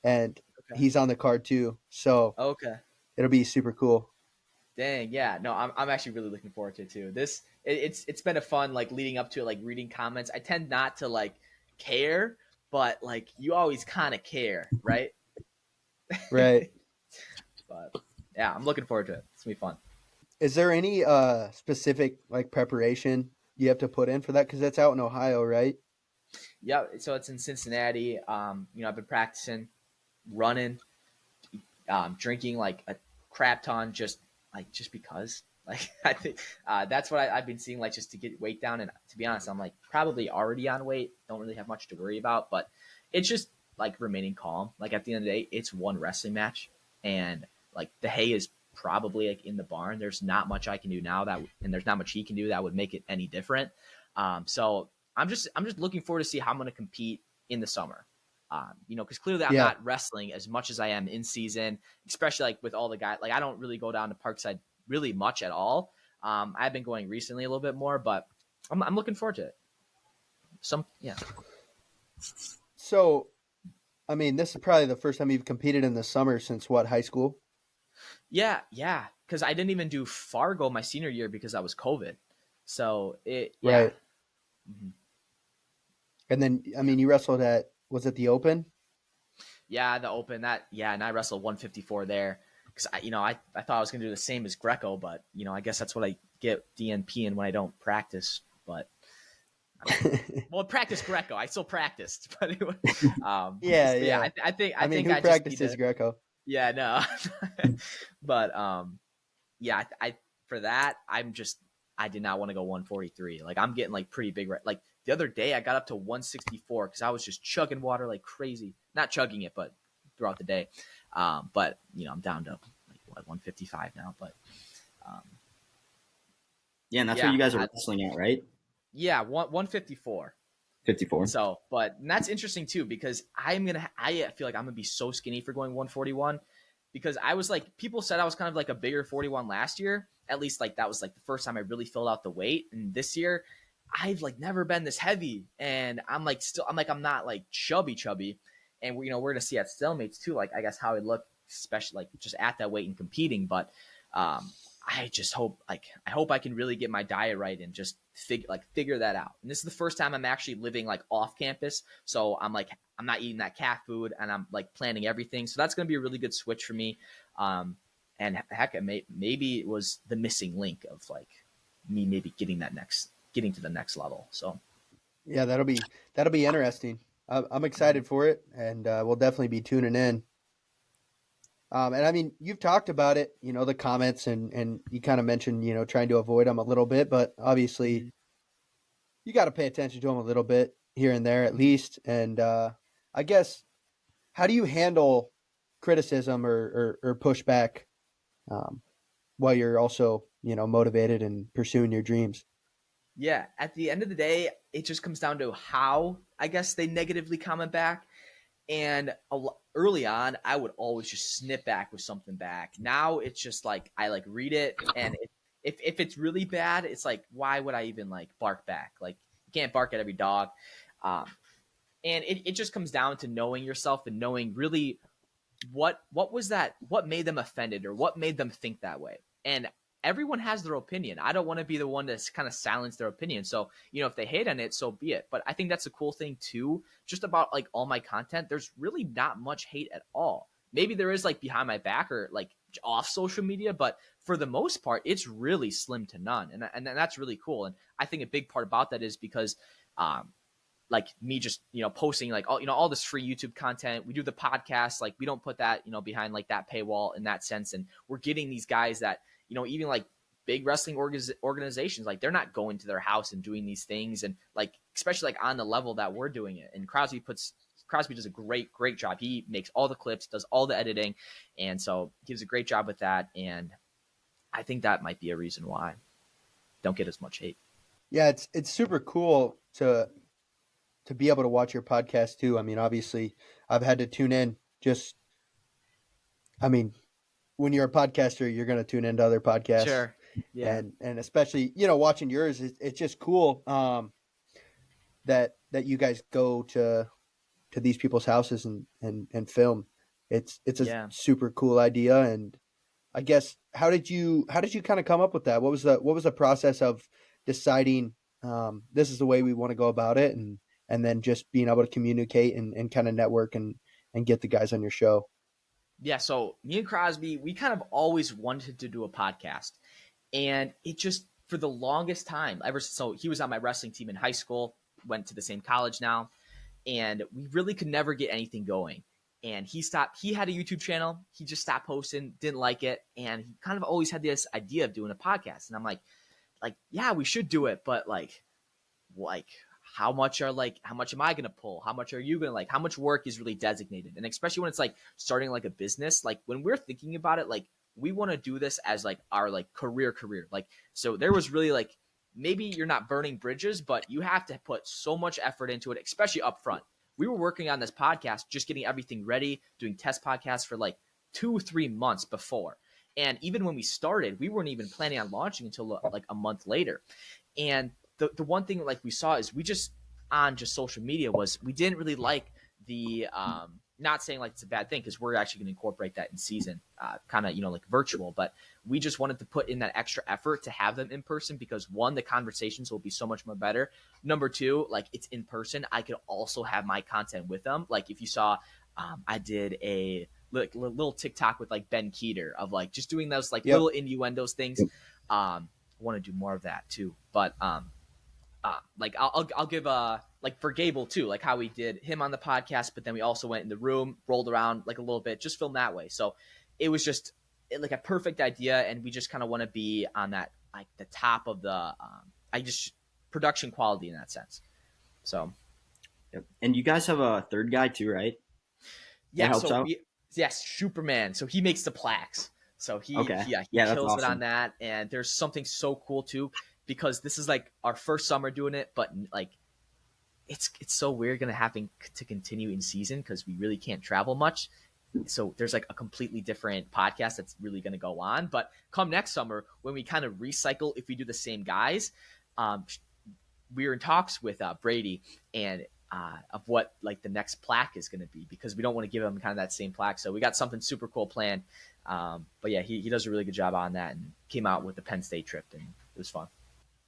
Speaker 1: and
Speaker 2: Okay.
Speaker 1: he's on the card too. So
Speaker 2: Okay.
Speaker 1: it'll be super cool.
Speaker 2: Dang, yeah. No, I'm actually really looking forward to it too. It's been a fun like leading up to it, like reading comments. I tend not to like care, but like you always kind of care, right?
Speaker 1: Right.
Speaker 2: But yeah, I'm looking forward to it. It's gonna be fun.
Speaker 1: Is there any specific like preparation you have to put in for that? Because that's out in Ohio, right?
Speaker 2: Yeah, so it's in Cincinnati. I've been practicing running, drinking like a crap ton, just because. Like I think that's what I've been seeing, like just to get weight down. And to be honest, I'm like probably already on weight. Don't really have much to worry about, but it's just like remaining calm. Like at the end of the day, it's one wrestling match, and like the hay is probably like in the barn. There's not much I can do now and there's not much he can do that would make it any different. So I'm just looking forward to see how I'm going to compete in the summer. Because clearly I'm
Speaker 1: Yeah.
Speaker 2: not wrestling as much as I am in season, especially like with all the guys. Like I don't really go down to Parkside really much at all. I've been going recently a little bit more, but I'm looking forward to it. Yeah.
Speaker 1: So, I mean, this is probably the first time you've competed in the summer since what, high school?
Speaker 2: Yeah. Because I didn't even do Fargo my senior year because I was COVID. So yeah.
Speaker 1: Right.
Speaker 2: Mhm.
Speaker 1: And then, I
Speaker 2: Yeah.
Speaker 1: mean, you wrestled at, was it the Open?
Speaker 2: Yeah, the open and I wrestled 154 there because I thought I was gonna do the same as Greco, but I guess that's what I get DNP and when I don't practice. But well, practice Greco, I still practiced, but anyway,
Speaker 1: Yeah,
Speaker 2: but yeah,
Speaker 1: yeah.
Speaker 2: I
Speaker 1: I mean,
Speaker 2: think
Speaker 1: who
Speaker 2: I just need
Speaker 1: practices
Speaker 2: to.
Speaker 1: Greco?
Speaker 2: Yeah, no, but yeah, I for that I did not want to go 143. Like I'm getting like pretty big. Like the other day, I got up to 164 because I was just chugging water like crazy. Not chugging it, but throughout the day. But I'm down to like what 155 now. But um,
Speaker 3: Yeah, and that's what
Speaker 2: yeah,
Speaker 3: you guys are wrestling at, right?
Speaker 2: yeah, 154.
Speaker 3: 54.
Speaker 2: So, and that's interesting too because I feel like I'm gonna be so skinny for going 141 because I was like people said I was kind of like a bigger 41 last year. At least like that was like the first time I really filled out the weight, and this year I've like never been this heavy, and I'm not like chubby, and we're gonna see at stalemates too, like I guess how it look, especially like just at that weight and competing, but um, I just hope I hope I can really get my diet right and just figure that out. And this is the first time I'm actually living like off campus, so I'm not eating that cat food and I'm like planning everything. So that's going to be a really good switch for me. And heck, maybe it was the missing link of like me maybe getting to the next level. So
Speaker 1: Yeah, that'll be interesting. I'm excited for it, and we'll definitely be tuning in. And I mean, you've talked about it, the comments, and you kind of mentioned, trying to avoid them a little bit, but obviously
Speaker 2: Mhm.
Speaker 1: you got to pay attention to them a little bit here and there at least. And I guess, how do you handle criticism or pushback um, while you're also, motivated and pursuing your dreams?
Speaker 2: Yeah, at the end of the day, it just comes down to how I guess they negatively comment back. And early on, I would always just snip back with something back. Now it's just like I like read it, and if it's really bad, it's like why would I even like bark back? Like you can't bark at every dog. Um, and it just comes down to knowing yourself and knowing really what was that, what made them offended or what made them think that way. And everyone has their opinion. I don't want to be the one to kind of silence their opinion. So if they hate on it, so be it. But I think that's a cool thing too, just about like all my content, there's really not much hate at all. Maybe there is like behind my back or like off social media, but for the most part it's really slim to none, and that's really cool. And I think a big part about that is because um like me just posting like all this free YouTube content. We do the podcast, like we don't put that behind like that paywall in that sense. And we're getting these guys that even like big wrestling organizations, like they're not going to their house and doing these things, and like especially like on the level that we're doing it. And Crosby puts Crosby does a great job. He makes all the clips, does all the editing, and so gives a great job with that. And I think that might be a reason why I don't get as much hate.
Speaker 1: Yeah, it's super cool to be able to watch your podcast too. I mean, obviously, I've had to tune in. I mean, when you're a podcaster, you're going to tune into other podcasts,
Speaker 2: Sure. Yeah.
Speaker 1: and especially watching yours. It's just cool that you guys go to these people's houses and film. It's a super cool idea, and I guess how did you kind of come up with that? What was the process of deciding this is the way we want to go about it, and then just being able to communicate and kind of network and get the guys on your show?
Speaker 2: Yeah, so me and Crosby, we kind of always wanted to do a podcast. And it just, for the longest time, so he was on my wrestling team in high school, went to the same college now, and we really could never get anything going. And he had a YouTube channel, he just stopped posting, didn't like it, and he kind of always had this idea of doing a podcast. And I'm like, yeah, we should do it, but like how much am I gonna pull? How much are you gonna how much work is really designated? And especially when it's like starting like a business, like when we're thinking about it, like we want to do this as like our like career. Like, so there was really like, maybe you're not burning bridges, but you have to put so much effort into it, especially up front. We were working on this podcast, just getting everything ready, doing test podcasts for like 2-3 months before. And even when we started, we weren't even planning on launching until like a month later. And the one thing like we saw is we just on just social media was we didn't really like the not saying like it's a bad thing, because we're actually going to incorporate that in season, kind of like virtual, but we just wanted to put in that extra effort to have them in person, because one, the conversations will be so much more better. Number two, like it's in person, I could also have my content with them. Like if you saw, I did a little TikTok with like Ben Keeter of like just doing those like little innuendos things. I want to do more of that too, but like I'll give like for Gable too, like how we did him on the podcast, but then we also went in the room, rolled around like a little bit, just filmed that way. So it was just like a perfect idea, and we just kind of want to be on that like the top of the production quality in that sense. So
Speaker 3: and you guys have a third guy too, right?
Speaker 2: Yeah,
Speaker 3: that helps out?
Speaker 2: Yes, Superman. So he makes the plaques. So he kills
Speaker 3: awesome.
Speaker 2: it on that. And there's something so cool too, because this is like our first summer doing it, but like it's so weird gonna happen to continue in season because we really can't travel much. So there's like a completely different podcast that's really gonna go on. But come next summer, when we kind of recycle, if we do the same guys, we're in talks with Brady and of what like the next plaque is going to be, because we don't want to give him kind of that same plaque. So we got something super cool planned. But yeah, he does a really good job on that, and came out with the Penn State trip, and it was fun.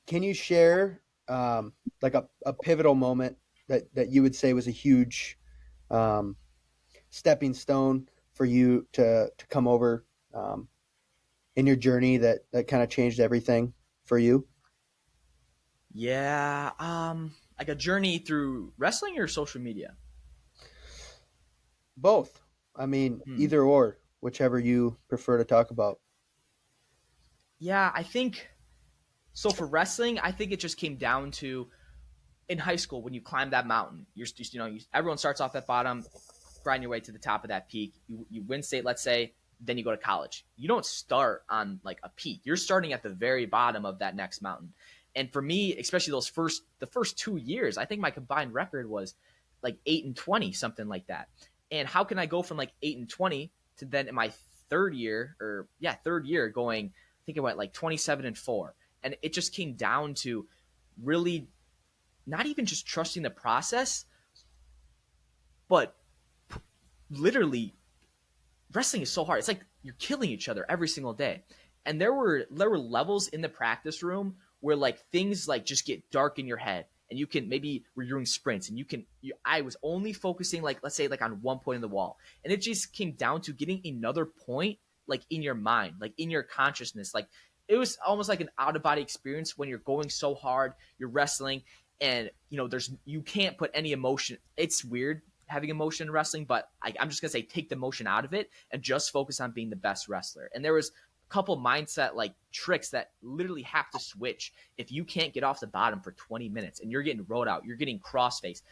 Speaker 1: Can you share like a pivotal moment that you would say was a huge stepping stone for you to come over in your journey that kind of changed everything for you?
Speaker 2: Yeah, like a journey through wrestling or social media?
Speaker 1: Both. I mean, either or, whichever you prefer to talk about.
Speaker 2: Yeah, I think so. For wrestling, I think it just came down to in high school when you climb that mountain. Everyone starts off at bottom, grind your way to the top of that peak. You win state, let's say, then you go to college. You don't start on like a peak. You're starting at the very bottom of that next mountain. And for me, especially the first 2 years, I think my combined record was like 8-20, something like that. And how can I go from like 8-20 to then in my third year going, I think it went like 27-4. And it just came down to really not even just trusting the process, but literally wrestling is so hard. It's like you're killing each other every single day. And there were levels in the practice room where like things like just get dark in your head, and you can maybe we're doing sprints, and I was only focusing like, let's say like on one point in the wall, and it just came down to getting another point like in your mind, like in your consciousness. Like it was almost like an out of body experience when you're going so hard, you're wrestling, and you can't put any emotion. It's weird having emotion in wrestling, but I'm just gonna say take the emotion out of it and just focus on being the best wrestler. And there was couple mindset like tricks that literally have to switch if you can't get off the bottom for 20 minutes and you're getting rolled out, you're getting crossface.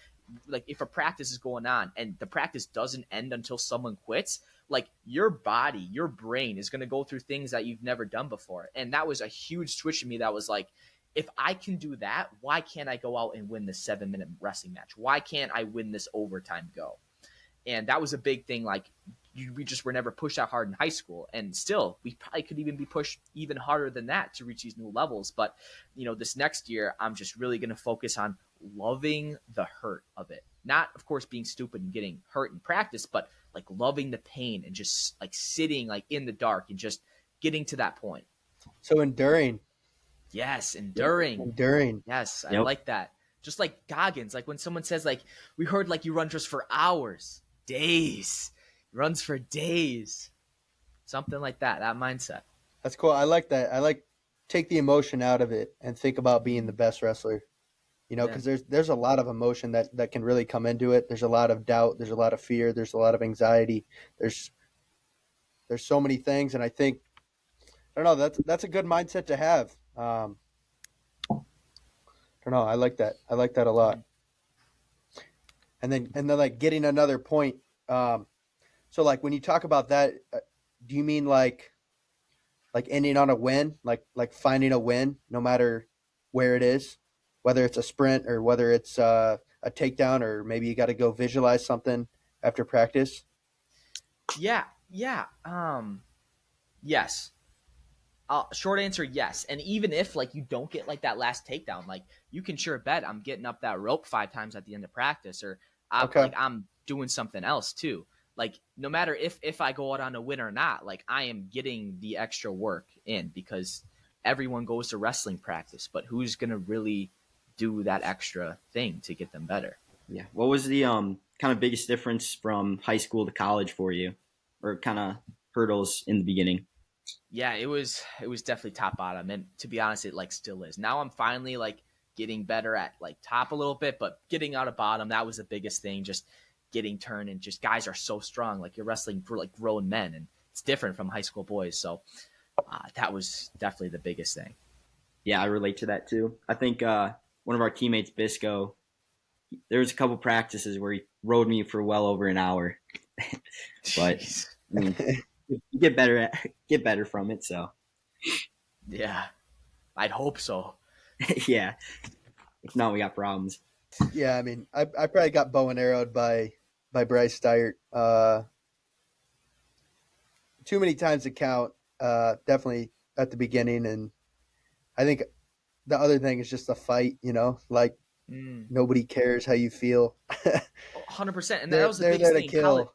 Speaker 2: like if a practice is going on and the practice doesn't end until someone quits, like your body, your brain is going to go through things that you've never done before. And that was a huge switch in me. That was like, if I can do that, why can't I go out and win this 7-minute wrestling match? Why can't I win this overtime go? And that was a big thing. Like we just were never pushed that hard in high school, and still we probably could even be pushed even harder than that to reach these new levels. But this next year, I'm just really going to focus on loving the hurt of it. Not, of course, being stupid and getting hurt in practice, but like loving the pain and just like sitting like in the dark and just getting to that point.
Speaker 1: So enduring.
Speaker 2: Yes, enduring.
Speaker 1: Enduring.
Speaker 2: Yes, I
Speaker 3: Yep.
Speaker 2: like that. Just like Goggins, like when someone says like, we heard like you run just for hours, days, runs for days, something like that mindset.
Speaker 1: That's cool. I like that. I like take the emotion out of it and think about being the best wrestler. Because there's a lot of emotion that can really come into it. There's a lot of doubt. There's a lot of fear. There's a lot of anxiety. There's so many things, and I think I don't know. That's a good mindset to have. I don't know. I like that. I like that a lot. And then like getting another point. So like when you talk about that, do you mean like ending on a win, like finding a win, no matter where it is, whether it's a sprint or whether it's a takedown, or maybe you got to go visualize something after practice?
Speaker 2: Yeah. Yes. Short answer, yes. And even if like you don't get like that last takedown, like you can sure bet I'm getting up that rope 5 times at the end of practice, or I'm doing something else too. Like no matter if I go out on a win or not, like I am getting the extra work in, because everyone goes to wrestling practice, but who's gonna really do that extra thing to get them better?
Speaker 3: Yeah. What was the kind of biggest difference from high school to college for you, or kind of hurdles in the beginning?
Speaker 2: Yeah, it was definitely top bottom, and to be honest, it like still is. Now I'm finally like getting better at like top a little bit, but getting out of bottom, that was the biggest thing. Just getting turned, and just guys are so strong. Like you're wrestling for like grown men, and it's different from high school boys. So that was definitely the biggest thing.
Speaker 3: Yeah, I relate to that too. I think one of our teammates, Bisco, there was a couple practices where he rode me for well over an hour. But
Speaker 2: Jeez.
Speaker 3: I mean, you get better from it. So
Speaker 2: Yeah, I'd hope so.
Speaker 3: yeah, if not, we got problems.
Speaker 1: Yeah, I mean, I probably got bow and arrowed by Bryce Steyert too many times to count. Definitely at the beginning, and I think the other thing is just the fight. Like nobody cares how you feel.
Speaker 2: 100%, and that was the biggest thing.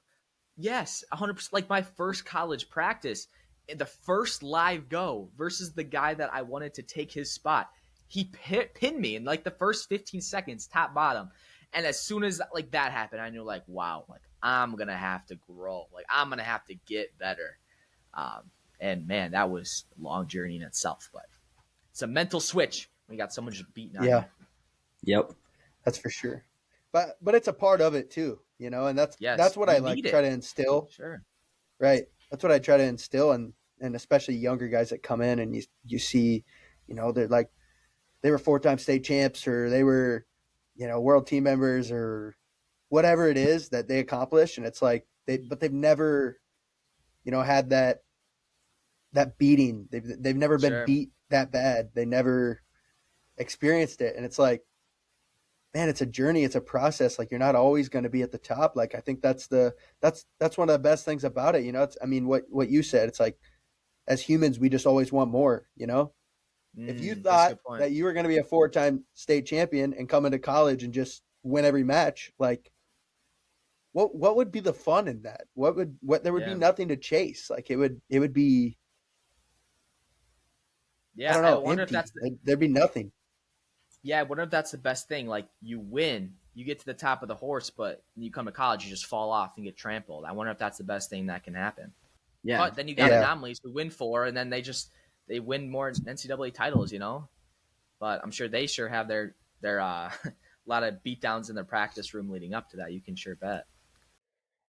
Speaker 2: Yes, 100%. Like my first college practice, the first live go versus the guy that I wanted to take his spot, he pinned me in like the first 15 seconds, top bottom. And as soon as like that happened, I knew like, wow, like I'm gonna have to grow, like I'm gonna have to get better. And man, that was a long journey in itself, but it's a mental switch when you got someone just beating on you.
Speaker 3: Yep.
Speaker 1: That's for sure. But it's a part of it too, and that's what I like try to instill.
Speaker 2: Sure.
Speaker 1: Right. That's what I try to instill, and especially younger guys that come in and you see, they're like they were 4-time state champs, or they were, world team members, or whatever it is that they accomplish, and it's like they've never, had that beating. They've never been beat that bad. They never experienced it, and it's like, man, it's a journey. It's a process. Like you're not always going to be at the top. Like I think that's one of the best things about it. It's, I mean, what you said, it's like as humans, we just always want more, if you thought that you were going to be a 4-time state champion and come into college and just win every match, like what would be the fun in that? There would be nothing to chase. Like it would be, I don't know, empty. There'd be nothing.
Speaker 2: Yeah, I wonder if that's the best thing. Like you win, you get to the top of the horse, but when you come to college, you just fall off and get trampled. I wonder if that's the best thing that can happen.
Speaker 3: Yeah.
Speaker 2: But then you got anomalies who win 4, and then they win more NCAA titles, But I'm sure they have their a lot of beatdowns in their practice room leading up to that. You can sure bet.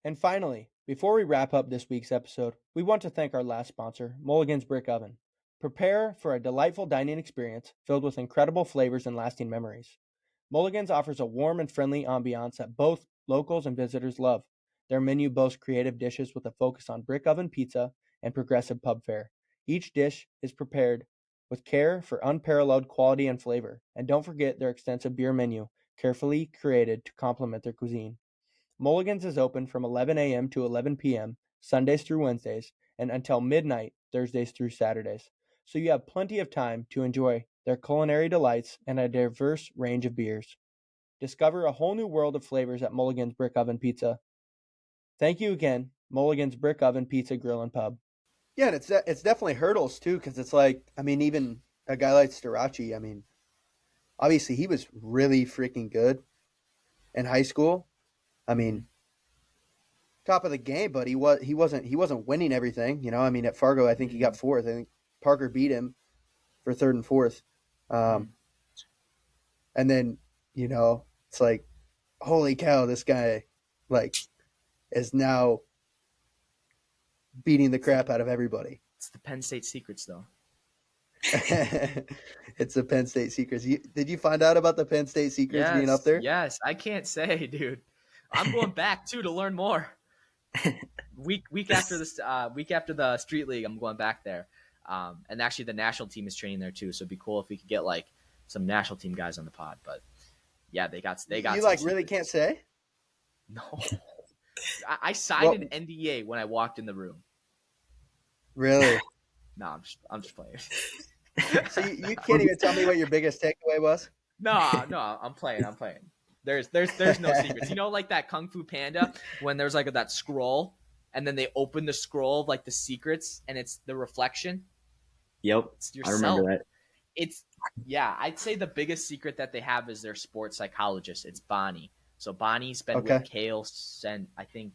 Speaker 1: And finally, before we wrap up this week's episode, we want to thank our last sponsor, Mulligan's Brick Oven. Prepare for a delightful dining experience filled with incredible flavors and lasting memories. Mulligan's offers a warm and friendly ambiance that both locals and visitors love. Their menu boasts creative dishes with a focus on brick oven pizza and progressive pub fare. Each dish is prepared with care for unparalleled quality and flavor. And don't forget their extensive beer menu, carefully created to complement their cuisine. Mulligan's is open from 11 a.m. to 11 p.m., Sundays through Wednesdays, and until midnight, Thursdays through Saturdays. So you have plenty of time to enjoy their culinary delights and a diverse range of beers. Discover a whole new world of flavors at Mulligan's Brick Oven Pizza. Thank you again, Mulligan's Brick Oven Pizza Grill and Pub. Yeah, and it's definitely hurdles too, because it's like, I mean, even a guy like Starachi, I mean, obviously he was really freaking good in high school. I mean, top of the game, but he wasn't winning everything. You know, I mean, at Fargo, I think he got fourth. I think Parker beat him for third and fourth. And then, you know, it's like, holy cow, this guy, like, is now beating the crap out of everybody.
Speaker 2: It's the Penn State secrets, though.
Speaker 1: It's the Penn State secrets. Did you find out about the Penn State secrets being up there?
Speaker 2: Yes, I can't say, dude. I'm going back too to learn more. Week after the street league, I'm going back there. And actually, the national team is training there too. So it'd be cool if we could get like some national team guys on the pod. But yeah, they got.
Speaker 1: You like really can't say?
Speaker 2: No, I signed an NDA when I walked in the room.
Speaker 1: Really?
Speaker 2: No, I'm just playing.
Speaker 1: So you can't even tell me what your biggest takeaway was?
Speaker 2: No, I'm playing. There's no secrets. You know, like that Kung Fu Panda when there's like that scroll, and then they open the scroll of like the secrets, and it's the reflection.
Speaker 3: Yep,
Speaker 2: It's yourself.
Speaker 3: I remember that.
Speaker 2: I'd say the biggest secret that they have is their sports psychologist. It's Bonnie. So Bonnie's been with Kale since I think,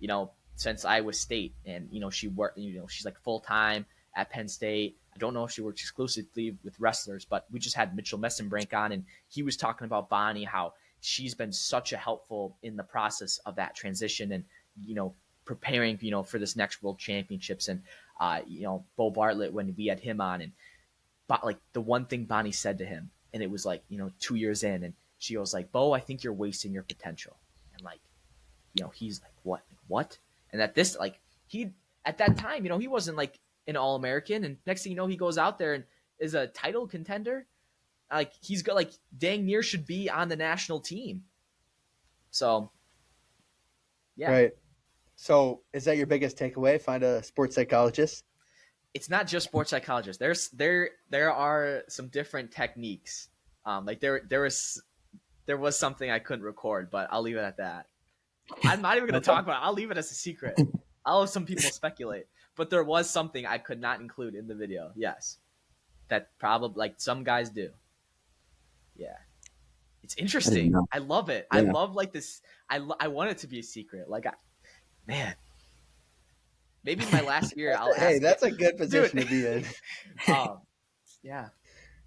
Speaker 2: you know, since Iowa State, and you know she worked. You know, she's like full time at Penn State. I don't know if she works exclusively with wrestlers, but we just had Mitchell Messenbrink on, and he was talking about Bonnie, how she's been such a helpful in the process of that transition and, you know, preparing, you know, for this next world championships. And, you know, Bo Bartlett, when we had him on, and like the one thing Bonnie said to him, and it was like, you know, 2 years in, and she goes like, Bo, I think you're wasting your potential. And like, you know, he's like, what? And at this, like at that time, you know, he wasn't like an All-American. And next thing you know, he goes out there and is a title contender. Like he's got like dang near should be on the national team. So, yeah.
Speaker 1: Right. So is that your biggest takeaway? Find a sports psychologist?
Speaker 2: It's not just sports psychologists. There are some different techniques. Like there was something I couldn't record, but I'll leave it at that. I'm not even going to talk about it. I'll leave it as a secret. I'll have some people speculate, but there was something I could not include in the video. Yes. That probably like some guys do. Yeah. It's interesting. I love it. Yeah. I love like this. I want it to be a secret. Like, man, maybe my last year I'll
Speaker 1: hey, that's a good position to be in.
Speaker 2: Yeah.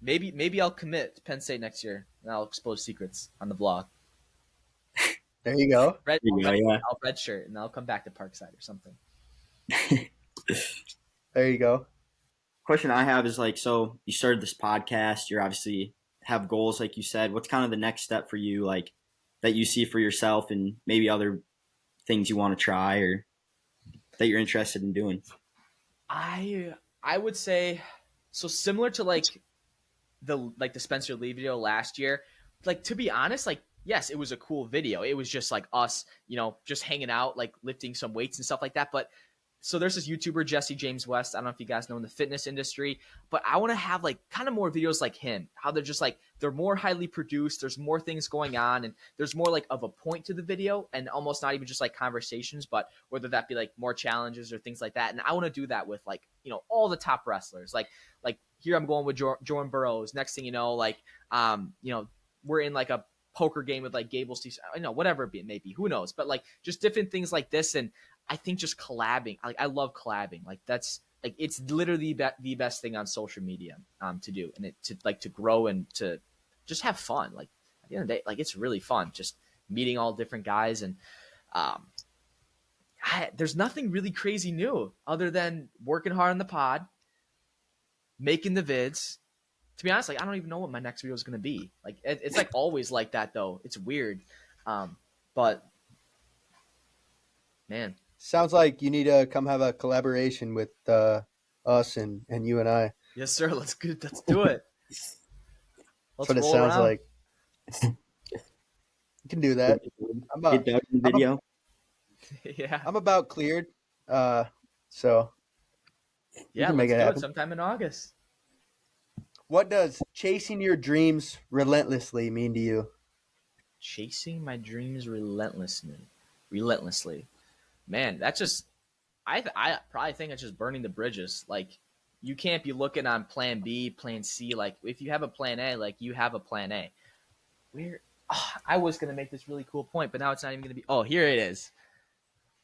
Speaker 2: Maybe I'll commit to Penn State next year and I'll expose secrets on the vlog.
Speaker 1: There you go.
Speaker 2: I'll red shirt and I'll come back to Parkside or something.
Speaker 1: There you go.
Speaker 3: Question I have is like, so you started this podcast, you're obviously have goals, like you said. What's kind of the next step for you, like that you see for yourself and maybe other things you want to try or that you're interested in doing?
Speaker 2: I would say, so similar to like the Spencer Lee video last year, like to be honest, like yes, it was a cool video. It was just like us, you know, just hanging out, like lifting some weights and stuff like that. But so there's this YouTuber, Jesse James West. I don't know if you guys know in the fitness industry, but I want to have like kind of more videos like him, how they're just like, they're more highly produced. There's more things going on and there's more like of a point to the video and almost not even just like conversations, but whether that be like more challenges or things like that. And I want to do that with like, you know, all the top wrestlers, like here I'm going with Jordan Burroughs. Next thing you know, like, you know, we're in like a poker game with like Gable Steve, I know, whatever it may be, who knows, but like just different things like this. And I think just collabing, like I love collabing. Like that's like, it's literally the best thing on social media to do. And to grow and to just have fun. Like at the end of the day, like it's really fun just meeting all different guys. And there's nothing really crazy new other than working hard on the pod, making the vids, to be honest, like I don't even know what my next video is going to be. Like it's like always like that though. It's weird. But man,
Speaker 1: Sounds like you need to come have a collaboration with us and you and I.
Speaker 2: yes, sir. Let's do it.
Speaker 1: That's
Speaker 2: Let's
Speaker 1: what it
Speaker 2: roll
Speaker 1: sounds
Speaker 2: around.
Speaker 1: like. You can do that.
Speaker 3: Get Doug in the video.
Speaker 2: Yeah.
Speaker 1: I'm about cleared. So
Speaker 2: Yeah,
Speaker 1: can make
Speaker 2: let's
Speaker 1: it
Speaker 2: do
Speaker 1: happen.
Speaker 2: it sometime in August.
Speaker 1: what does chasing your dreams relentlessly mean to you?
Speaker 2: Chasing my dreams relentlessly. Man, that's just I probably think it's just burning the bridges. Like you can't be looking on plan B, plan C. Like if you have a plan A, like you have a plan A. Where I was gonna make this really cool point, but now it's not even gonna be. Oh, here it is.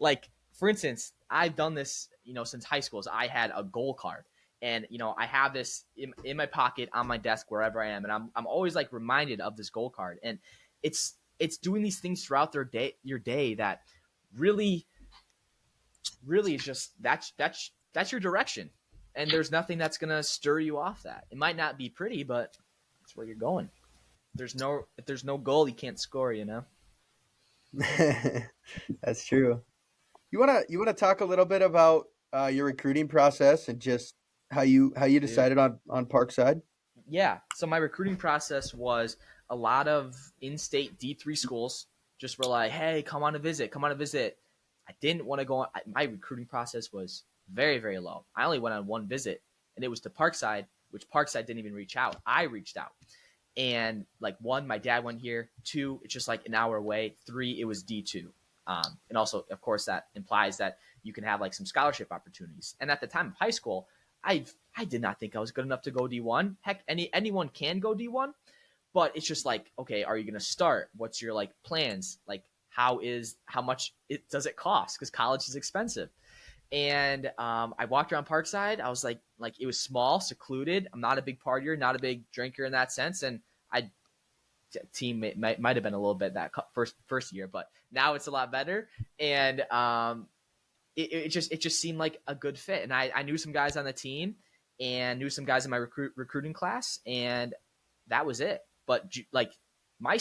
Speaker 2: Like for instance, I've done this, since high school. So I had a goal card, and I have this in my pocket on my desk wherever I am, and I'm always like reminded of this goal card, and it's doing these things throughout your day that really is just that's your direction, and there's nothing that's gonna stir you off that. It might not be pretty, but that's where you're going. If there's no goal, you can't score.
Speaker 1: That's true. You wanna talk a little bit about your recruiting process and just how you
Speaker 2: Dude.
Speaker 1: decided on Parkside?
Speaker 2: Yeah. So my recruiting process was a lot of in-state D3 schools just were like, "Hey, come on a visit. Come on a visit." I didn't want to go on. My recruiting process was very, very low. I only went on one visit, and it was to Parkside, which Parkside didn't even reach out. I reached out. And like one, my dad went here. Two, it's just like an hour away. Three, it was D2. And also, of course, that implies that you can have like some scholarship opportunities. And at the time of high school, I did not think I was good enough to go D1. Heck, anyone can go D1, but it's just like, okay, are you going to start? What's your like plans? Like, how much does it cost? Because college is expensive. And I walked around Parkside. I was like it was small, secluded. I'm not a big partier, not a big drinker in that sense. And team might have been a little bit that first year, but now it's a lot better. And it just seemed like a good fit. And I knew some guys on the team and knew some guys in my recruiting class, and that was it. But like my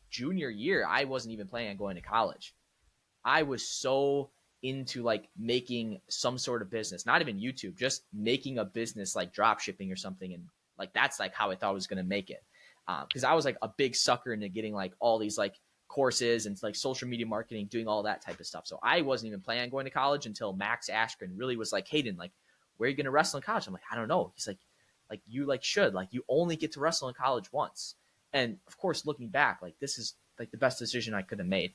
Speaker 2: junior year, I wasn't even planning on going to college. I was so into like making some sort of business, not even YouTube, just making a business like drop shipping or something. And like, that's like how I thought I was going to make it. Cause I was like a big sucker into getting like all these like courses and like social media marketing, doing all that type of stuff. So I wasn't even planning on going to college until Max Ashgren really was like, "Cayden, like, where are you going to wrestle in college?" I'm like, "I don't know." He's like, you like should, like, you only get to wrestle in college once. And of course, looking back, like this is like the best decision I could have made.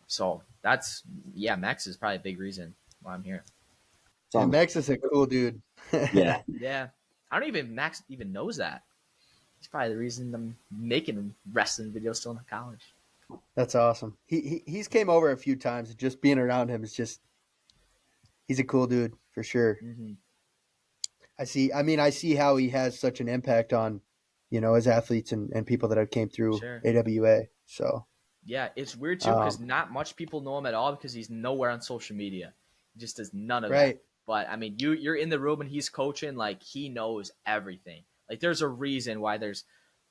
Speaker 2: So that's, yeah, Max is probably a big reason why I'm here.
Speaker 1: Yeah, Max is a cool dude.
Speaker 3: Yeah.
Speaker 2: Yeah. I don't even, Max even knows that. He's probably the reason I'm making wrestling videos still in college.
Speaker 1: That's awesome. He's came over a few times. Just being around him is just, he's a cool dude for sure.
Speaker 2: Mm-hmm.
Speaker 1: I see how he has such an impact on, his athletes and people that have came through AWA. So
Speaker 2: yeah, it's weird too because not much people know him at all because he's nowhere on social media. He just does none of that. But I mean, you're in the room and he's coaching, like he knows everything. Like there's a reason why there's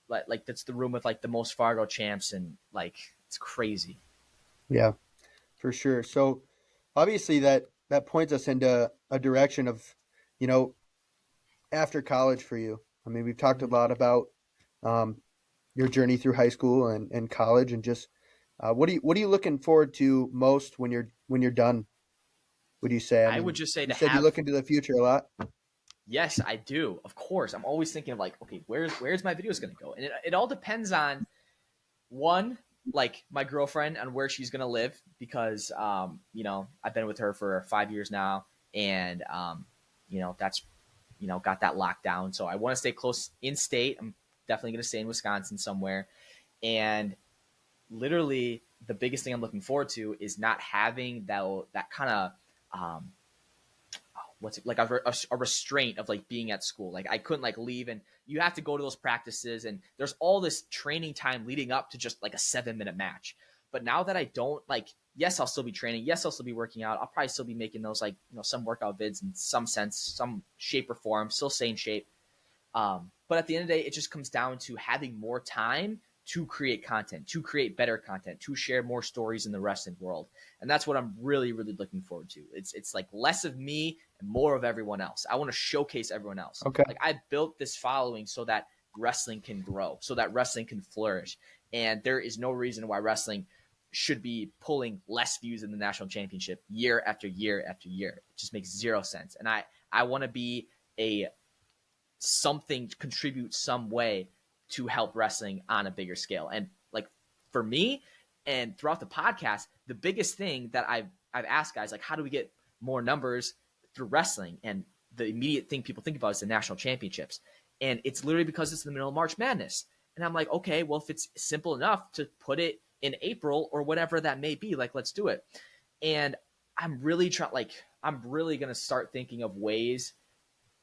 Speaker 2: like that's the room with like the most Fargo champs, and like it's crazy.
Speaker 1: Yeah, for sure. So obviously that points us into a direction of, after college for you. I mean, we've talked a lot about your journey through high school and college, and just what are you looking forward to most when you're done? Would you say?
Speaker 2: I would just say
Speaker 1: you said you look into the future a lot.
Speaker 2: Yes, I do. Of course, I'm always thinking of like, okay, where's my videos going to go, and it all depends on one, like my girlfriend and where she's going to live, because I've been with her for 5 years now, and that's got that locked down. So I want to stay close in state. I'm definitely going to stay in Wisconsin somewhere, and literally the biggest thing I'm looking forward to is not having that kind of what's it like a restraint of like being at school. Like I couldn't like leave, and you have to go to those practices, and there's all this training time leading up to just like a 7-minute match. But now that I don't, like, yes, I'll still be training. Yes, I'll still be working out. I'll probably still be making those like, some workout vids in some sense, some shape or form, still stay in shape. But at the end of the day, it just comes down to having more time to create content, to create better content, to share more stories in the wrestling world. And that's what I'm really, really looking forward to. It's like less of me and more of everyone else. I want to showcase everyone else.
Speaker 1: Okay.
Speaker 2: Like I built this following so that wrestling can grow, so that wrestling can flourish. And there is no reason why wrestling should be pulling less views in the national championship year after year after year. It just makes zero sense. And I want to be something to contribute some way to help wrestling on a bigger scale. And like for me and throughout the podcast, the biggest thing that I've asked guys, like, how do we get more numbers through wrestling? And the immediate thing people think about is the national championships. And it's literally because it's in the middle of March Madness. And I'm like, okay, well, if it's simple enough to put it in April or whatever that may be, like, let's do it. And I'm really going to start thinking of ways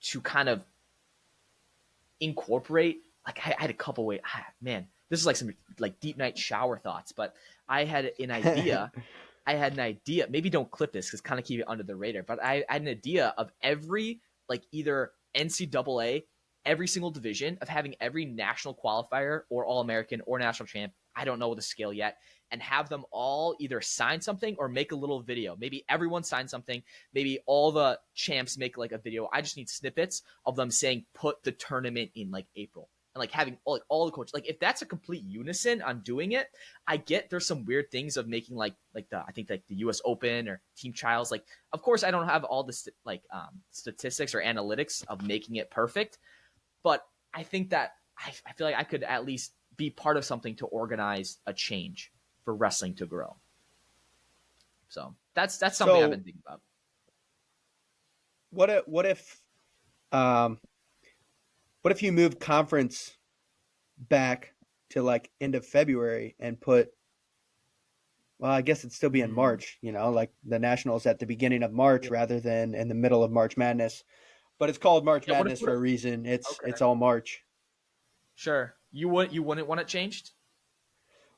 Speaker 2: to kind of incorporate, like I had a couple ways, man, this is like some like deep night shower thoughts, but I had an idea. Maybe don't clip this because kind of keep it under the radar, but I had an idea of every, like either NCAA, every single division, of having every national qualifier or All-American or national champ, I don't know the scale yet, and have them all either sign something or make a little video. Maybe everyone sign something. Maybe all the champs make like a video. I just need snippets of them saying, put the tournament in like April. And like having all the coaches, like if that's a complete unison on doing it, I get there's some weird things of making I think the US Open or Team Trials. Like, of course I don't have all the statistics or analytics of making it perfect, but I think that I feel like I could at least be part of something to organize a change for wrestling to grow. So that's something I've been thinking about.
Speaker 1: What if you move conference back to like end of February and put, well, I guess it'd still be in March, like the Nationals at the beginning of March rather than in the middle of March Madness. But it's called March Madness for a reason. It's all March.
Speaker 2: Sure. You wouldn't want it changed?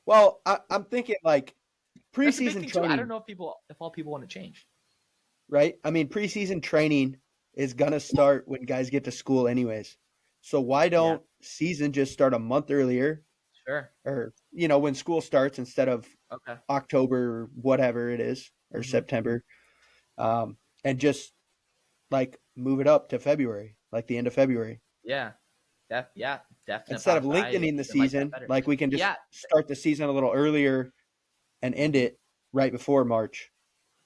Speaker 1: Well, I'm thinking like preseason training.
Speaker 2: I don't know if all people want to change.
Speaker 1: Right? I mean, preseason training is going to start when guys get to school anyways. So why don't season just start a month earlier?
Speaker 2: Sure.
Speaker 1: Or, when school starts instead of October, whatever it is, or September. And just like move it up to February, like the end of February.
Speaker 2: Yeah. Definitely.
Speaker 1: Instead of lengthening the season, like we can just start the season a little earlier and end it right before March.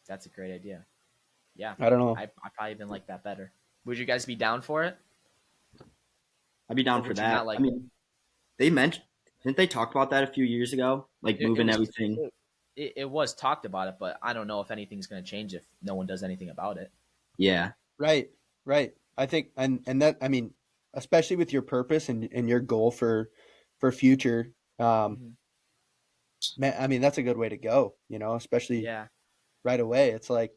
Speaker 2: That's a great idea. Yeah.
Speaker 1: I don't know.
Speaker 2: I probably even like that better. Would you guys be down for it?
Speaker 3: I'd be down for that. I mean, didn't they talk about that a few years ago? Like moving everything.
Speaker 2: It was talked about it, but I don't know if anything's going to change if no one does anything about it.
Speaker 3: Yeah.
Speaker 1: Right. I think, and that, I mean, especially with your purpose and your goal for future, man, I mean, that's a good way to go, especially right away. It's like,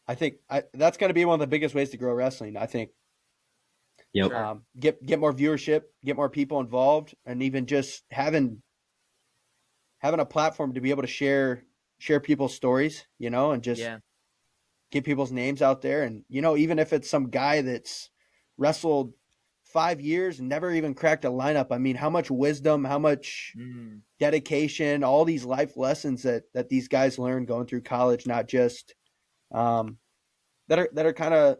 Speaker 1: I think that's going to be one of the biggest ways to grow wrestling. I think.
Speaker 3: Yep.
Speaker 1: Get more viewership, get more people involved, and even just having a platform to be able to share people's stories, and just get people's names out there. And, even if it's some guy that's wrestled 5 years and never even cracked a lineup, I mean, how much wisdom, how much dedication, all these life lessons that these guys learn going through college, not just that are kind of,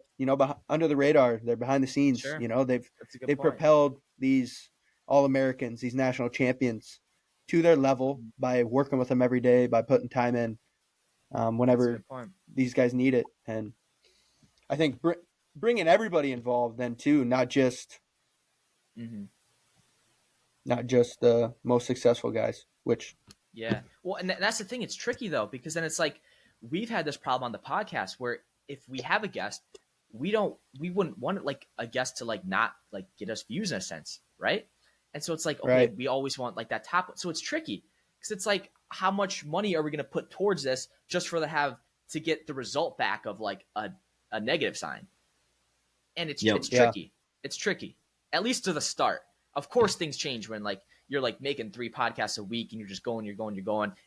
Speaker 1: under the radar. They're behind the scenes.
Speaker 2: Sure.
Speaker 1: They've propelled these All-Americans, these national champions to their level by working with them every day, by putting time in whenever these guys need it. And I think bringing everybody involved then too, not just the most successful guys, which.
Speaker 2: Yeah. Well, and that's the thing. It's tricky though, because then it's like, we've had this problem on the podcast where if we have a guest, we wouldn't want like a guest to like not like get us views in a sense, right? And so it's like, okay, we always want like that top. So it's tricky because it's like, how much money are we going to put towards this just for to get the result back of like a negative sign? And it's tricky. It's tricky, at least to the start. Of course, things change when like you're like making 3 podcasts a week and you're just going,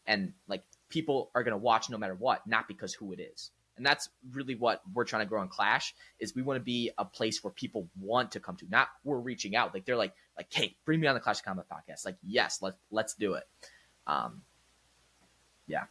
Speaker 2: and like people are going to watch no matter what, not because who it is. And that's really what we're trying to grow in Clash is we want to be a place where people want to come to, not we're reaching out. Like they're like, hey, bring me on the Clash of Combat podcast. Like, yes, let's do it. Yeah.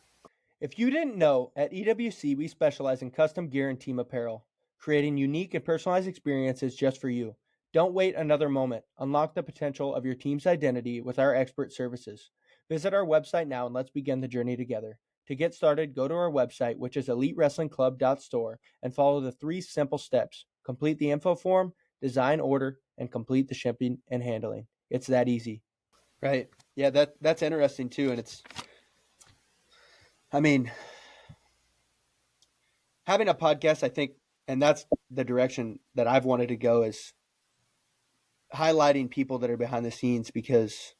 Speaker 1: If you didn't know, at EWC, we specialize in custom gear and team apparel, creating unique and personalized experiences just for you. Don't wait another moment. Unlock the potential of your team's identity with our expert services. Visit our website now and let's begin the journey together. To get started, go to our website, which is elitewrestlingclub.store, and follow the 3 simple steps. Complete the info form, design order, and complete the shipping and handling. It's that easy. Right. Yeah, that's interesting too. And having a podcast, I think, and that's the direction that I've wanted to go, is highlighting people that are behind the scenes, because